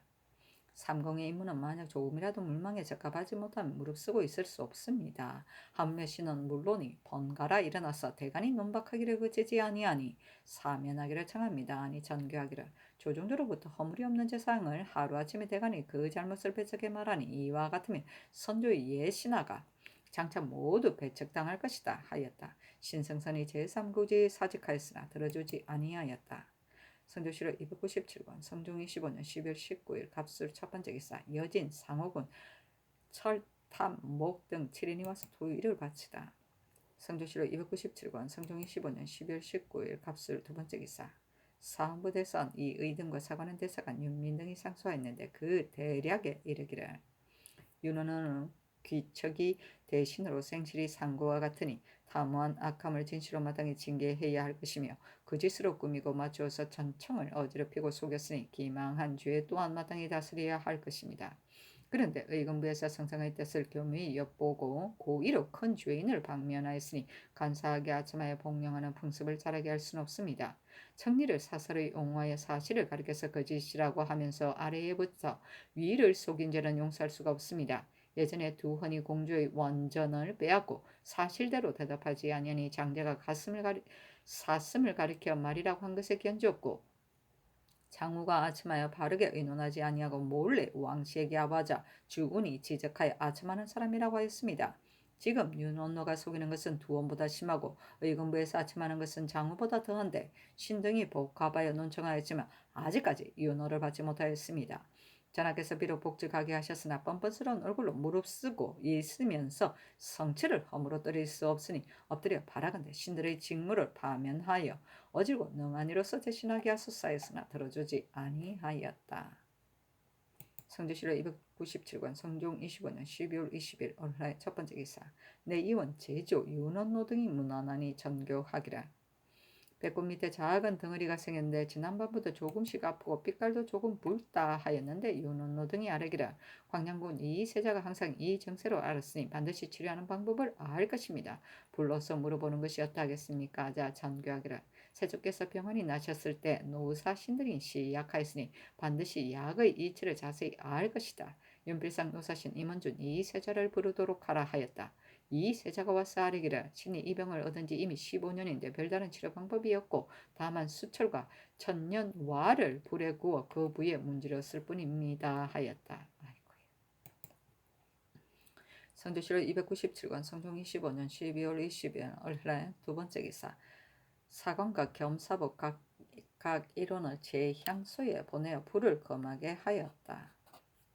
삼공의 임무는 만약 조금이라도 물망에 적합하지 못하면 무릅쓰고 있을 수 없습니다. 한매 씨는 물론이 번갈아 일어나서 대간이 논박하기를 그치지 아니하니 사면하기를 청합니다. 아니 전교하기를 조정조로부터 허물이 없는 재상을 하루아침에 대간이 그 잘못을 배척해 말하니 이와 같으면 선조의 예신하가 장차 모두 배척당할 것이다 하였다. 신승선이 제3구지에 사직하였으나 들어주지 아니하였다. 성조실록 297권 성종 25년 12월 19일 갑술 첫 번째 기사 여진 상옥은 철, 탐, 목 등 7인이 와서 도의를 바치다. 성조실록 297권 성종 25년 12월 19일 갑술 두 번째 기사 사헌부 대선 이의 등과 사관원 대사관 윤민 등이 상소하였는데 그 대략에 이르기를 윤원은 귀척이 대신으로 생실이 상고와 같으니 타무한 악함을 진실로 마땅히 징계해야 할 것이며 그 짓으로 꾸미고 맞추어서 전청을 어지럽히고 속였으니 기망한 죄 또한 마땅히 다스려야 할 것입니다. 그런데 의금부에서 성상의 뜻을 교묘히 엿보고 고의로 큰 죄인을 방면하였으니 간사하게 아첨하여 복령하는 풍습을 자라게 할 수는 없습니다. 청리를 사설의 옹호하여 사실을 가리켜서 거짓이라고 하면서 아래에 붙어 위를 속인 죄는 용서할 수가 없습니다. 예전에 두헌이 공주의 원전을 빼앗고 사실대로 대답하지 아니하니 장제가 사슴을 가리켜 말이라고 한 것에 견주었고 장우가 아첨하여 바르게 의논하지 아니하고 몰래 왕씨에게 아바자 주운이 지적하여 아첨하는 사람이라고 하였습니다. 지금 윤원노가 속이는 것은 두원보다 심하고 의금부에서 아첨하는 것은 장우보다 더한데 신등이 복합하여 논청하였지만 아직까지 윤호를 받지 못하였습니다. 전하께서 비록 복직하게 하셨으나 뻔뻔스러운 얼굴로 무릅쓰고 있으면서 성취를 허물어뜨릴 수 없으니 엎드려 바라건대 신들의 직무를 파면하여 어질고 능한 이로서 대신하게 하소서하였으나 들어주지 아니하였다. 성조실록 297권 성종 25년 12월 20일 오늘날 첫 번째 기사 내 이원 제조 윤원노 등이 문안하니 전교하기라. 배꼽 밑에 작은 덩어리가 생겼는데 지난밤부터 조금씩 아프고 빛깔도 조금 붉다 하였는데 윤원노 등이 아뢰기라. 광양군 이 세자가 항상 이 정세로 알았으니 반드시 치료하는 방법을 알 것입니다. 불러서 물어보는 것이 어떠하겠습니까? 자 전교하기라. 세조께서 병환이 나셨을 때 노사 신들이 시약하였으니 반드시 약의 이치를 자세히 알 것이다. 윤필상 노사신 임원준 이 세자를 부르도록 하라 하였다. 이 세자가 와서 아뢰기를 신이 이 병을 얻은 지 이미 15년인데 별다른 치료 방법이 없고 다만 수철과 천년와를 불에 구워 그 부위에 문질렀을 뿐입니다 하였다. 성조실록 297권 성종 25년 12월 20일 을해 두 번째 기사 사관과 겸사복 각 일원을 제 향소에 보내어 불을 검하게 하였다.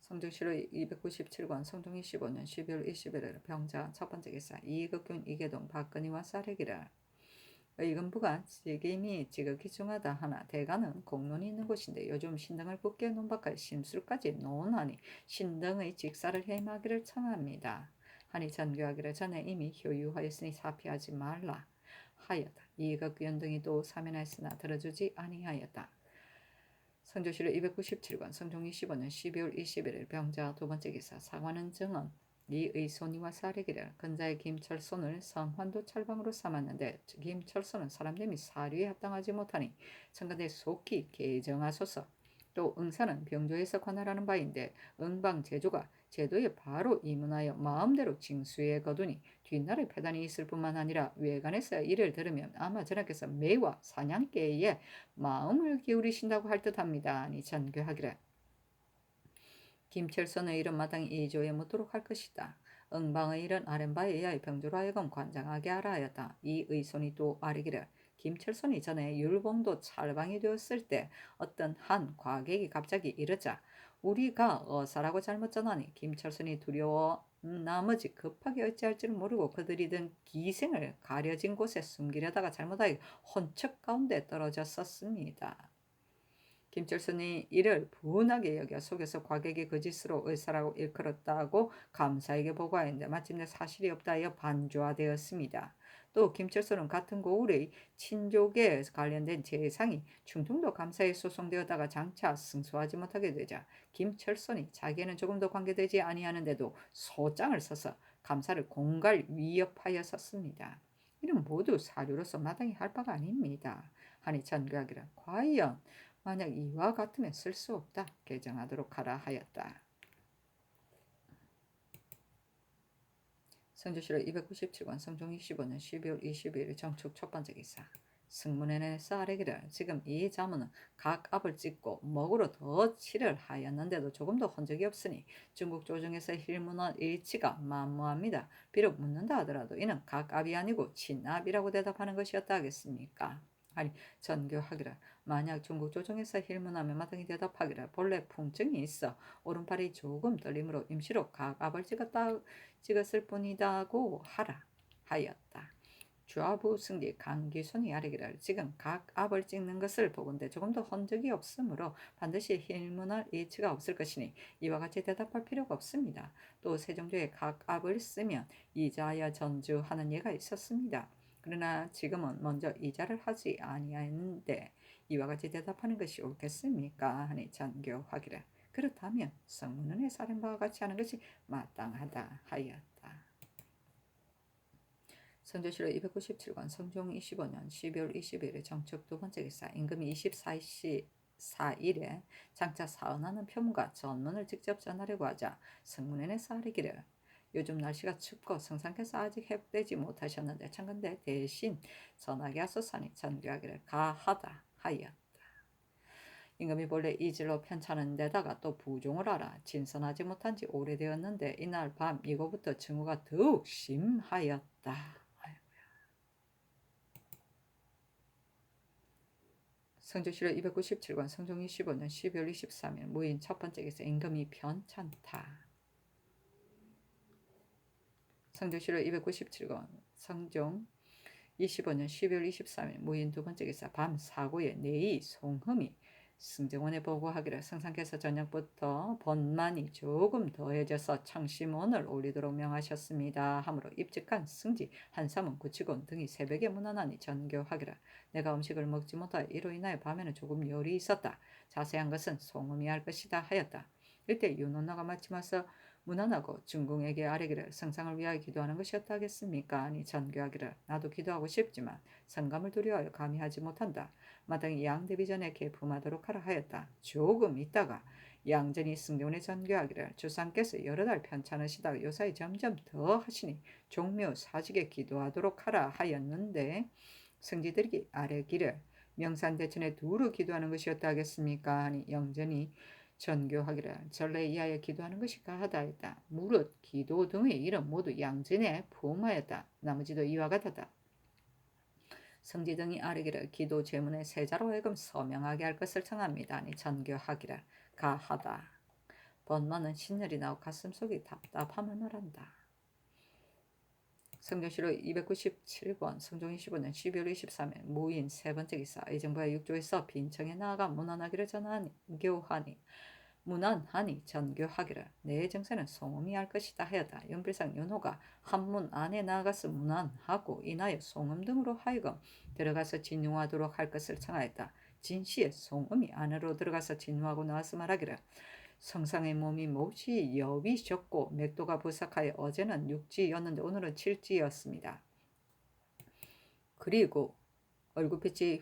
성종실록 297권 성종 25년 12월 20일 병자 첫 번째 기사 이극균 이계동 박근희와 사례기를 의금부가 지김이 지극히 중하다 하나 대가는 공론이 있는 곳인데 요즘 신등을 굳게 논박할 심술까지 논하니 신등의 직사를 해임하기를 청합니다. 하니 전교하기를 전에 이미 효유하였으니 사피하지 말라 하였다. 이극균 등이 또 사면하였으나 들어주지 아니하였다. 성조실록 297권 성종 25년 12월 21일 병자 두 번째 기사 사관은 증언 이 의손이와 사례기를 근자의 김철손을 성환도 철방으로 삼았는데 김철손은 사람됨이 사류에 합당하지 못하니 청가대 속히 개정하소서. 또 응사는 병조에서 관할하는 바인데 응방 제조가 제도에 바로 입문하여 마음대로 징수해 거두니 뒷날에 폐단이 있을 뿐만 아니라 외관에서 이를 들으면 아마 전하께서 매와 사냥개에 마음을 기울이신다고 할 듯합니다. 아니 전교하기를 김철선의 일은 마땅히 이조에 묻도록 할 것이다. 응방의 일은 아랫바에 의하여 병조로 하여금 관장하게 하라 하였다. 이 의손이 또 아뢰기를 김철선이 전에 율봉도 찰방이 되었을 때 어떤 한 과객이 갑자기 이르자 우리가 어사라고 잘못 전하니 김철선이 두려워 나머지 급하게 어찌할지를 모르고 그들이 든 기생을 가려진 곳에 숨기려다가 잘못하여 혼척 가운데 떨어졌었습니다. 김철선이 이를 분하게 여겨 속에서 과객이 거짓으로 의사라고 일컬었다고 감사에게 보고하였는데 마침내 사실이 없다 하여 반조화되었습니다. 또 김철선은 같은 고을의 친족에 관련된 재상이 충청도 감사에 소송되었다가 장차 승소하지 못하게 되자 김철선이 자기에는 조금도 관계되지 아니하는데도 소장을 써서 감사를 공갈 위협하였었습니다. 이는 모두 사료로서 마땅히 할 바가 아닙니다. 하니 전교하기를 과연 만약 이와 같으면 쓸 수 없다. 개정하도록 하라 하였다. 성조실록 297권 성종 25년 12월 22일 정축 첫 번째 기사 승문에서 아뢰기를 지금 이 자문은 각 압을 찍고 먹으로 더 칠을 하였는데도 조금도 혼적이 없으니 중국 조정에서 힐문원 일치가 만무합니다. 비록 묻는다 하더라도 이는 각 압이 아니고 친압이라고 대답하는 것이었다 하겠습니까? 아니 전교하기를 만약 중국 조정에서 힐문하면 마땅히 대답하기를 본래 풍증이 있어 오른팔이 조금 떨림으로 임시로 각 압을 찍었을 뿐이다고 하라 하였다. 주하부 승리 강기순이 아뢰기를 지금 각 압을 찍는 것을 보건대 조금도 흔적이 없으므로 반드시 힐문할 이치가 없을 것이니 이와 같이 대답할 필요가 없습니다. 또 세종조에 각 압을 쓰면 이자야 전주하는 예가 있었습니다. 그러나 지금은 먼저 이자를 하지 아니하였는데 이와 같이 대답하는 것이 옳겠습니까? 하니 전교하기를 그렇다면 성문은의 사령바와 같이 하는 것이 마땅하다 하였다. 성조실록 297권 성종 25년 12월 20일 정축 두 번째 기사 임금이 24일에 장차 사언하는 표문과 전문을 직접 전하려고 하자 성문에서 아뢰기를 요즘 날씨가 춥고 성상께서 아직 회복되지 못하셨는데 청건대 대신 전하게 하소서니 전교하기를 가하다 하였다. 임금이 본래 이질로 편찮은 데다가 또 부종을 하라 진선하지 못한 지 오래되었는데 이날 밤 이거부터 증오가 더욱 심하였다. 성조실록 297권 성종 25년 12월 23일 무인 첫 번째 기사 임금이 편찮다. 성조실록 297권 성종 25년 12월 23일 무인 두 번째 기사 밤 사고에 내이 송흠이 승정원에 보고하기를 성상께서 저녁부터 번만이 조금 더해져서 청심원을 올리도록 명하셨습니다. 하므로 입직한 승지 한삼원 구치곤 등이 새벽에 문안하니 전교하기를 내가 음식을 먹지 못하여 이로 인하여 밤에는 조금 열이 있었다. 자세한 것은 송음이 할 것이다 하였다. 이때 윤원나가 마침 와서 문안하고 중궁에게 아뢰기를 성상을 위하여 기도하는 것이었다 하겠습니까? 아니 전교하기를 나도 기도하고 싶지만 성감을 두려워하여 감히 하지 못한다. 마땅히 양대비 전에 개품하도록 하라 하였다. 조금 있다가 양전이 승려원에 전교하기를 주상께서 여러 달 편찮으시다가 요사이 점점 더 하시니 종묘 사직에 기도하도록 하라 하였는데 성지들이 아뢰기를 명산대천에 두루 기도하는 것이었다 하겠습니까? 하니 영전이 전교하기를 전례 이하에 기도하는 것이 가하다 했다. 무릇 기도 등의 일은 모두 양전에 부응하였다. 나머지도 이와 같았다. 성지 등이 아뢰기를 기도 제문에 세자로 하여금 서명하게 할 것을 청합니다. 아니 전교하기를 가하다. 번만은 신열이 나오 가슴속이 답답함을 말한다. 성전시로 297권 성종 25년 12월 23일 무인 세 번째 기사 의정부의 육조에서 빈청에 나아가 문안하기를 전교하니 문안하니 전교하기를 내 정세는 송음이 할 것이다 하였다. 연필상 윤호가 한문 안에 나아가서 문안하고 인하여 송음 등으로 하여금 들어가서 진용하도록 할 것을 청하였다. 진시에 송음이 안으로 들어가서 진용하고 나와서 말하기를 성상의 몸이 몹시 여위셨고 맥도가 부삭하여 어제는 육지였는데 오늘은 칠지였습니다. 그리고 얼굴빛이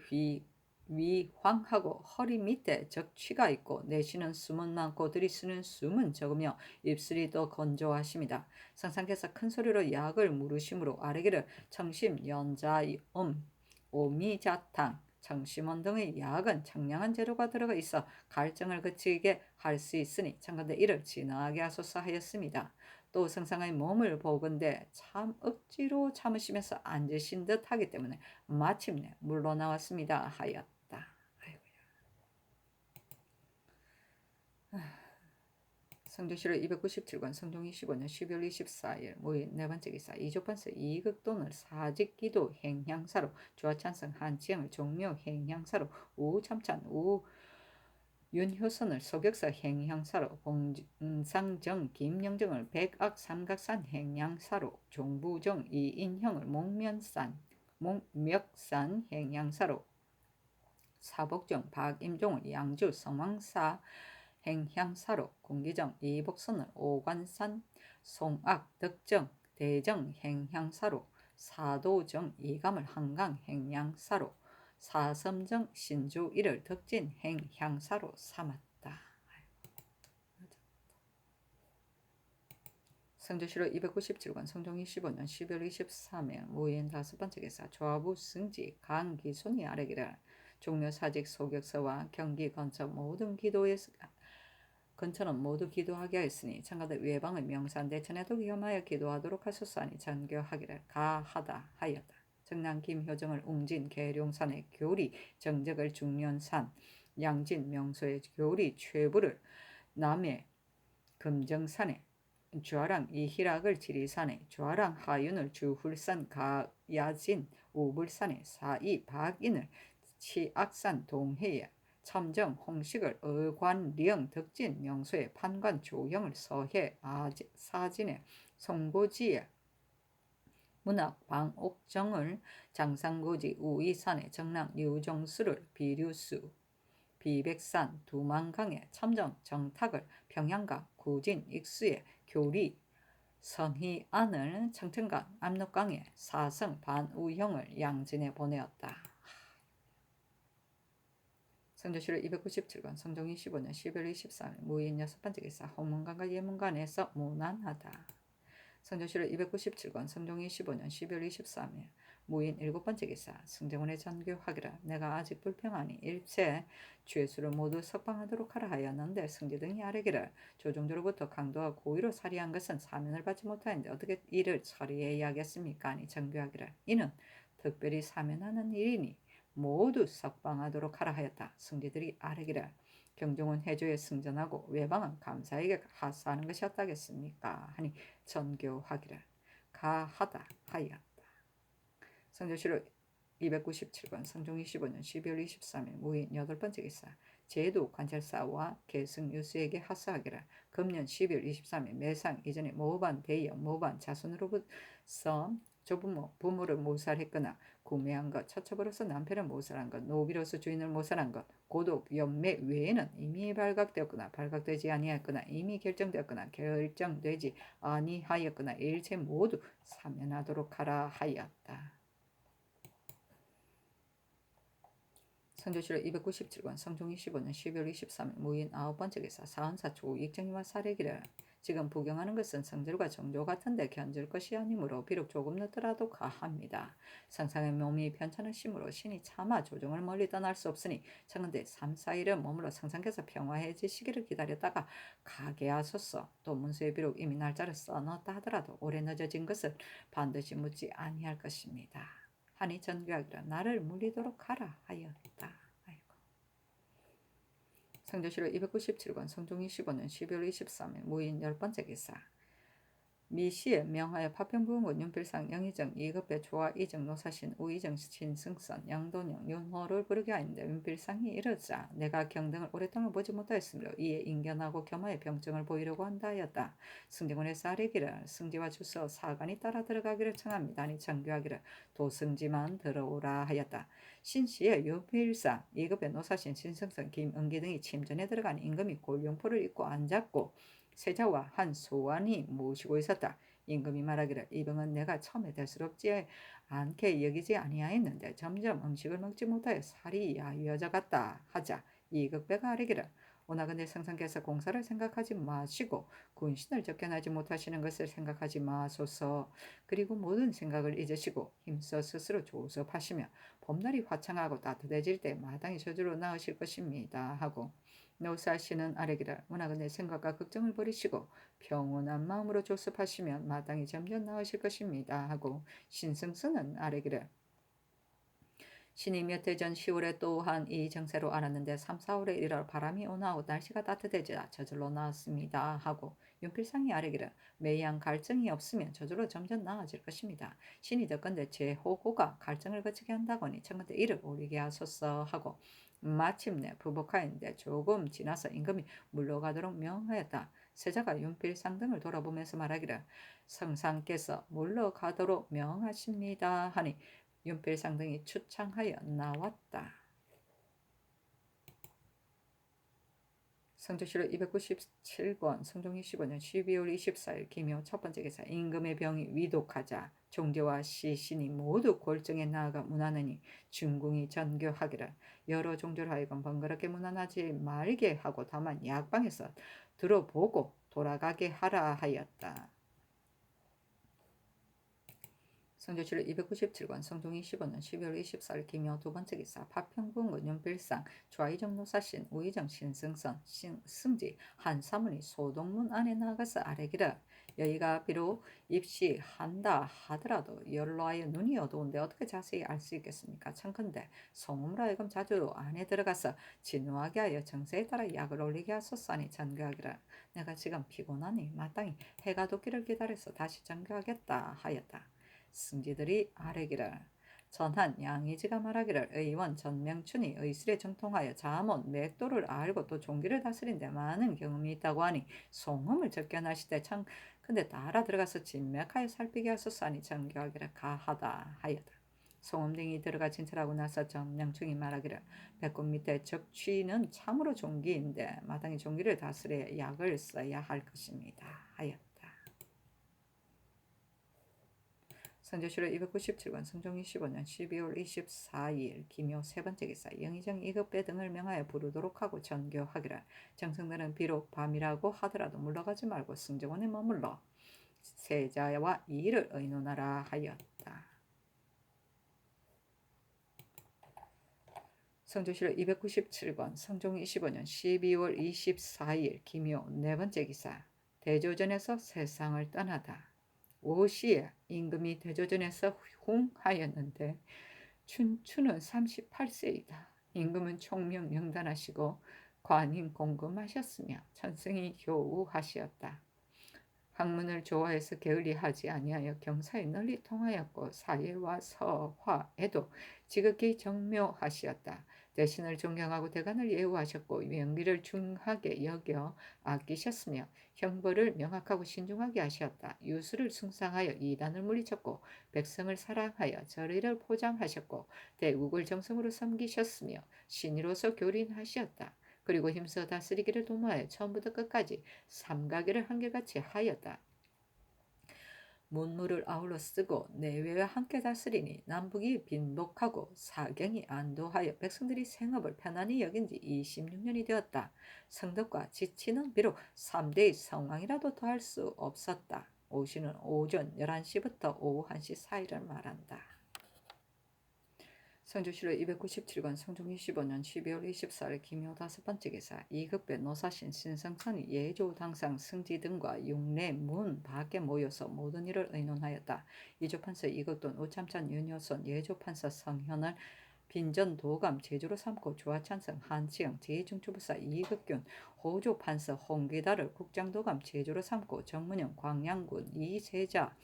위황하고 허리 밑에 적취가 있고 내쉬는 숨은 많고 들이쓰는 숨은 적으며 입술이 또 건조하십니다. 성상께서 큰 소리로 약을 물으심으로 아뢰기를 청심, 연자음, 오미자탕, 청심원 등의 약은 청량한 재료가 들어가 있어 갈증을 그치게 할 수 있으니 청컨대 이를 진하게 하소서 하였습니다. 또 성상의 몸을 보건대 참 억지로 참으시면서 앉으신 듯 하기 때문에 마침내 물러나왔습니다 하였다. 성조시로 297권 성종 25년 12월 24일 모인 네 번째 기사 이조판서 이극돈을 사직기도 행향사로 주화찬성 한치영을 종묘 행향사로 우참찬 윤효선을 소격사 행향사로 봉상정 김영정을 백악삼각산 행향사로 종부정 이인형을 목멱산 행향사로 사복정 박임종을 양주 성왕사 행향사로 공기정 이복선을 오관산 송악 덕정 대정 행향사로 사도정 이감을 한강 행향사로 사섬정 신주 이를 덕진 행향사로 삼았다. 성조시로 297권 성종 25년 12월 23일 무인 다섯 번째 기사 조합우 승지 강기순이 아뢰기를 종묘 사직 소격서와 경기 건처 모든 근처는 모두 기도하게 하였으니 참가들 외방의 명산대천에도 위험하여 기도하도록 하소서 하니 전교하기를 가하다 하였다. 정남 김효정을 웅진 계룡산의 교리 정적을 중련산 양진 명소의 교리 최부를 남해 금정산에 좌랑 이희락을 지리산에 좌랑 하윤을 주훌산 가야진 우불산에 사이 박인을 치악산 동해에 첨정 홍식을 어관령 덕진 명소에 판관 조형을 서해 사진에 송고지에 문학 방옥정을 장상고지 우이산에 정랑 유정수를 비류수 비백산 두만강에 첨정 정탁을 평양강 구진 익수에 교리 선희안을 청천강 압록강에 사성 반우형을 양진에 보내었다. 성조시로 297권 성종 25년 12월 23일 무인 여섯 번째 기사 홍문관과 예문관에서 문안하다. 성조시로 297권 성종 25년 12월 23일 무인 일곱 번째 기사 승정원의 전교하기라 내가 아직 불평하니 일체 죄수를 모두 석방하도록 하라 하였는데 승지 등이 아뢰기를 조종조로부터 강도와 고의로 살해한 것은 사면을 받지 못하는데 어떻게 이를 처리해야 하겠습니까? 아니 전교하기를 이는 특별히 사면하는 일이니 모두 석방하도록 하라 하였다. 승지들이 아뢰기를 경종은 해조에 승전하고 외방은 감사에게 하사하는 것이었다겠습니까? 하니 전교하기를 가하다 하였다. 성조시로 297권 성종 25년 12월 23일 무인 여덟 번째 기사 제도 관찰사와 계승유수에게 하사하기를 금년 12월 23일 매상 이전에 모반 대여 모반 자손으로부터 조부모를 모살했거나 구매한 것, 처첩으로서 남편을 모살한 것, 노비로서 주인을 모살한 것, 고독, 연매 외에는 이미 발각되었거나 발각되지 아니하였거나 이미 결정되었거나 결정되지 아니하였거나 일체 모두 사면하도록 하라 하였다. 성조실록 297권 성종 25년 12월 23일 무인 9번째 기사 사헌사 조익정이와 사례기를 지금 부경하는 것은 성질과 정조 같은데 견줄 것이 아니므로 비록 조금 늦더라도 가합니다. 상상의 몸이 편찮으시므로 신이 차마 조정을 멀리 떠날 수 없으니 청근대 3, 4일은 머물러 상상께서 평화해지시기를 기다렸다가 가게 하소서. 또 문서에 비록 이미 날짜를 써넣었다 하더라도 오래 늦어진 것을 반드시 묻지 아니할 것입니다. 하니 전교하기를 나를 물리도록 하라 하였다. 아이고. 성조실록 297권 성종 25년 12월 23일 무인 10번째 기사 미시에 명하여 파평부원군 윤필상 영의정 이급배 조화 이정 노사신 우이정 신승선 양돈영 윤호를 부르게 하였는데 윤필상이 이르자 내가 경등을 오랫동안 보지 못하였으므로 이에 인견하고 겸하여 병정을 보이려고 한다 하였다. 승정원의 사례기를 승지와 주서 사관이 따라 들어가기를 청합니다. 아니 정교하기를 도승지만 들어오라 하였다. 신시에 윤필상 이급배 노사신 신승선 김은기 등이 침전에 들어간 임금이 골룡포를 입고 앉았고 세자와 한 소환이 모시고 있었다. 임금이 말하기를 이병은 내가 처음에 대수롭지 않게 여기지 아니하였는데 점점 음식을 먹지 못하여 살이 야위어져갔다 하자 이극배가 아뢰기를 오나근데 성상께서 공사를 생각하지 마시고 군신을 접견하지 못하시는 것을 생각하지 마소서. 그리고 모든 생각을 잊으시고 힘써 스스로 조섭하시며 봄날이 화창하고 따뜻해질 때 마땅히 저주로 나으실 것입니다 하고 노사시는 아뢰기를 오나근데 생각과 걱정을 버리시고 평온한 마음으로 조습하시면 마땅히 점점 나으실 것입니다 하고 신승선은 아뢰기를 신이 몇 해 전 10월에 또한 이 정세로 알았는데 3, 4월에 이르러 바람이 오나오 날씨가 따뜻해지자 저절로 나았습니다 하고 윤필상이 아뢰기를 매양 갈증이 없으면 저절로 점점 나아질 것입니다. 신이 듣건대 제 호고가 갈증을 거치게 한다거니 청건대 이를 올리게 하소서 하고 마침내 부복하였는데 조금 지나서 임금이 물러가도록 명하였다. 세자가 윤필상 등을 돌아보면서 말하기를 성상께서 물러가도록 명하십니다 하니 윤필상 등이 추창하여 나왔다. 성조실록 297권 성종 25년 12월 24일 기묘 첫번째 기사 임금의 병이 위독하자 종제와 시신이 모두 골정에 나아가 문하느니 중궁이 전교하기를 여러 종조를 하여금 번거롭게 문안하지 말게 하고 다만 약방에서 들어보고 돌아가게 하라 하였다. 성조실록 297권 성종 25년 12월 24일 기묘 두번째 기사 파평부원군 윤필상 좌이정 노사신 우이정 신승선 승지 한 사문이 소동문 안에 나가서 아뢰기를 여의가 비록 입시한다 하더라도 연로하여 눈이 어두운데 어떻게 자세히 알 수 있겠습니까? 청컨대 성음으로 하여금 자주 안에 들어가서 진우하게 하여 정세에 따라 약을 올리게 하소서 하니 전교하기를 내가 지금 피곤하니 마땅히 해가 돋기를 기다려서 다시 전교하겠다 하였다. 승지들이 아뢰기를 전한 양의지가 말하기를 의원 전명춘이 의술에 정통하여 자문 맥도를 알고 또 종기를 다스린데 많은 경험이 있다고 하니 송음을 접견하시되 참 근데 다 알아들어가서 진맥하여 살피게 하소서 하니 정교하기를 가하다 하였다. 송음 등이 들어가 진찰하고 나서 전명춘이 말하기를 배꼽 밑에 적취는 참으로 종기인데 마땅히 종기를 다스려 약을 써야 할 것입니다 하였다. 성조실록 297권 성종 25년 12월 24일 기묘 세번째 기사 영의정 이급배 등을 명하여 부르도록 하고 전교하기를 정승들은 비록 밤이라고 하더라도 물러가지 말고 승정원에 머물러 세자와 이 일을 의논하라 하였다. 성조실록 297권 성종 25년 12월 24일 기묘 네번째 기사 대조전에서 세상을 떠나다 오시에 임금이 대조전에서 흉하였는데 춘추는 38세이다. 임금은 총명 명단하시고 관인 공금하셨으며 천승이 교우하시었다. 학문을 좋아해서 게을리하지 아니하여 경사에 널리 통하였고 사예와 서화에도 지극히 정묘하시었다. 대신을 존경하고 대간을 예우하셨고 명기를 중하게 여겨 아끼셨으며 형벌을 명확하고 신중하게 하셨다. 유수를 숭상하여 이단을 물리쳤고 백성을 사랑하여 절의를 포장하셨고 대국을 정성으로 섬기셨으며 신이로서 교린하시었다. 그리고 힘써 다스리기를 도모하여 처음부터 끝까지 삼가기를 한결같이 하였다. 문물을 아울러 쓰고 내외와 함께 다스리니 남북이 빈복하고 사경이 안도하여 백성들이 생업을 편안히 여긴 지 26년이 되었다. 성덕과 지치는 비록 3대의 성왕이라도 더할 수 없었다. 오시는 오전 11시부터 오후 1시 사이를 말한다. 성주시로 297권 성종 25년 12월 24일 김효 다섯 번째 기사 이급배 노사신 신성선이 예조 당상 승지 등과 육내 문 밖에 모여서 모든 일을 의논하였다. 이조판서 이급돈 우참찬 윤효손 예조판서 성현을 빈전도감 제주로 삼고 주하찬성 한치영 제2중추부사 이극균 호조판서 홍기다를 국장도감 제주로 삼고 정문영 광양군 이세자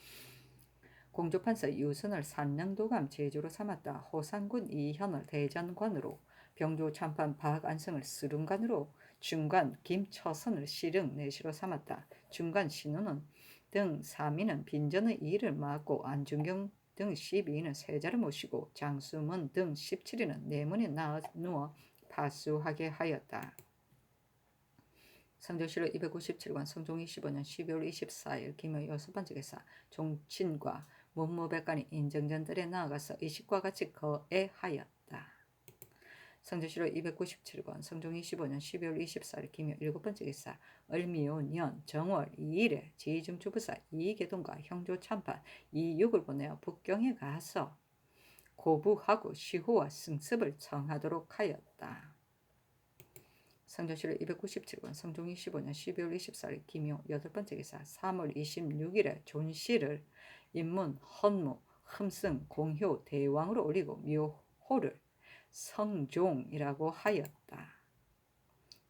공조판서 유선을 산령도감 제주로 삼았다. 호산군 이현을 대전관으로 병조참판 박안성을 스름관으로 중관 김처선을 시릉 내시로 삼았다. 중관 신우는 등 3인은 빈전의 일을 맡고 안중경 등 12인은 세자를 모시고 장수문 등 17인은 내문에 나누어 파수하게 하였다. 성조시로 297권 성종 25년 12월 24일 김의 여섯 번째 기사 종친과 문무백관이 인정전들에 나아가서 이식과 같이 거애하였다. 성조시로 297권 성종 25년 12월 24일 김의 일곱 번째 기사 을미오년 정월 2일에 제2중추부사 이계동과 형조 참판 이육을 보내어 북경에 가서 고부하고 시호와 승습을 청하도록 하였다. 성조시로 297권 성종 25년 12월 24일 김용 여덟 번째 기사 3월 26일에 존씨를 인문, 헌무, 흠승, 공효, 대왕으로 올리고 묘호를 성종이라고 하였다.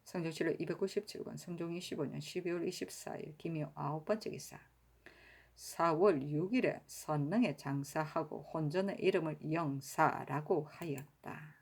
성조시로 297권 성종 25년 12월 24일 김용 아홉 번째 기사 4월 6일에 선릉에 장사하고 혼전의 이름을 영사라고 하였다.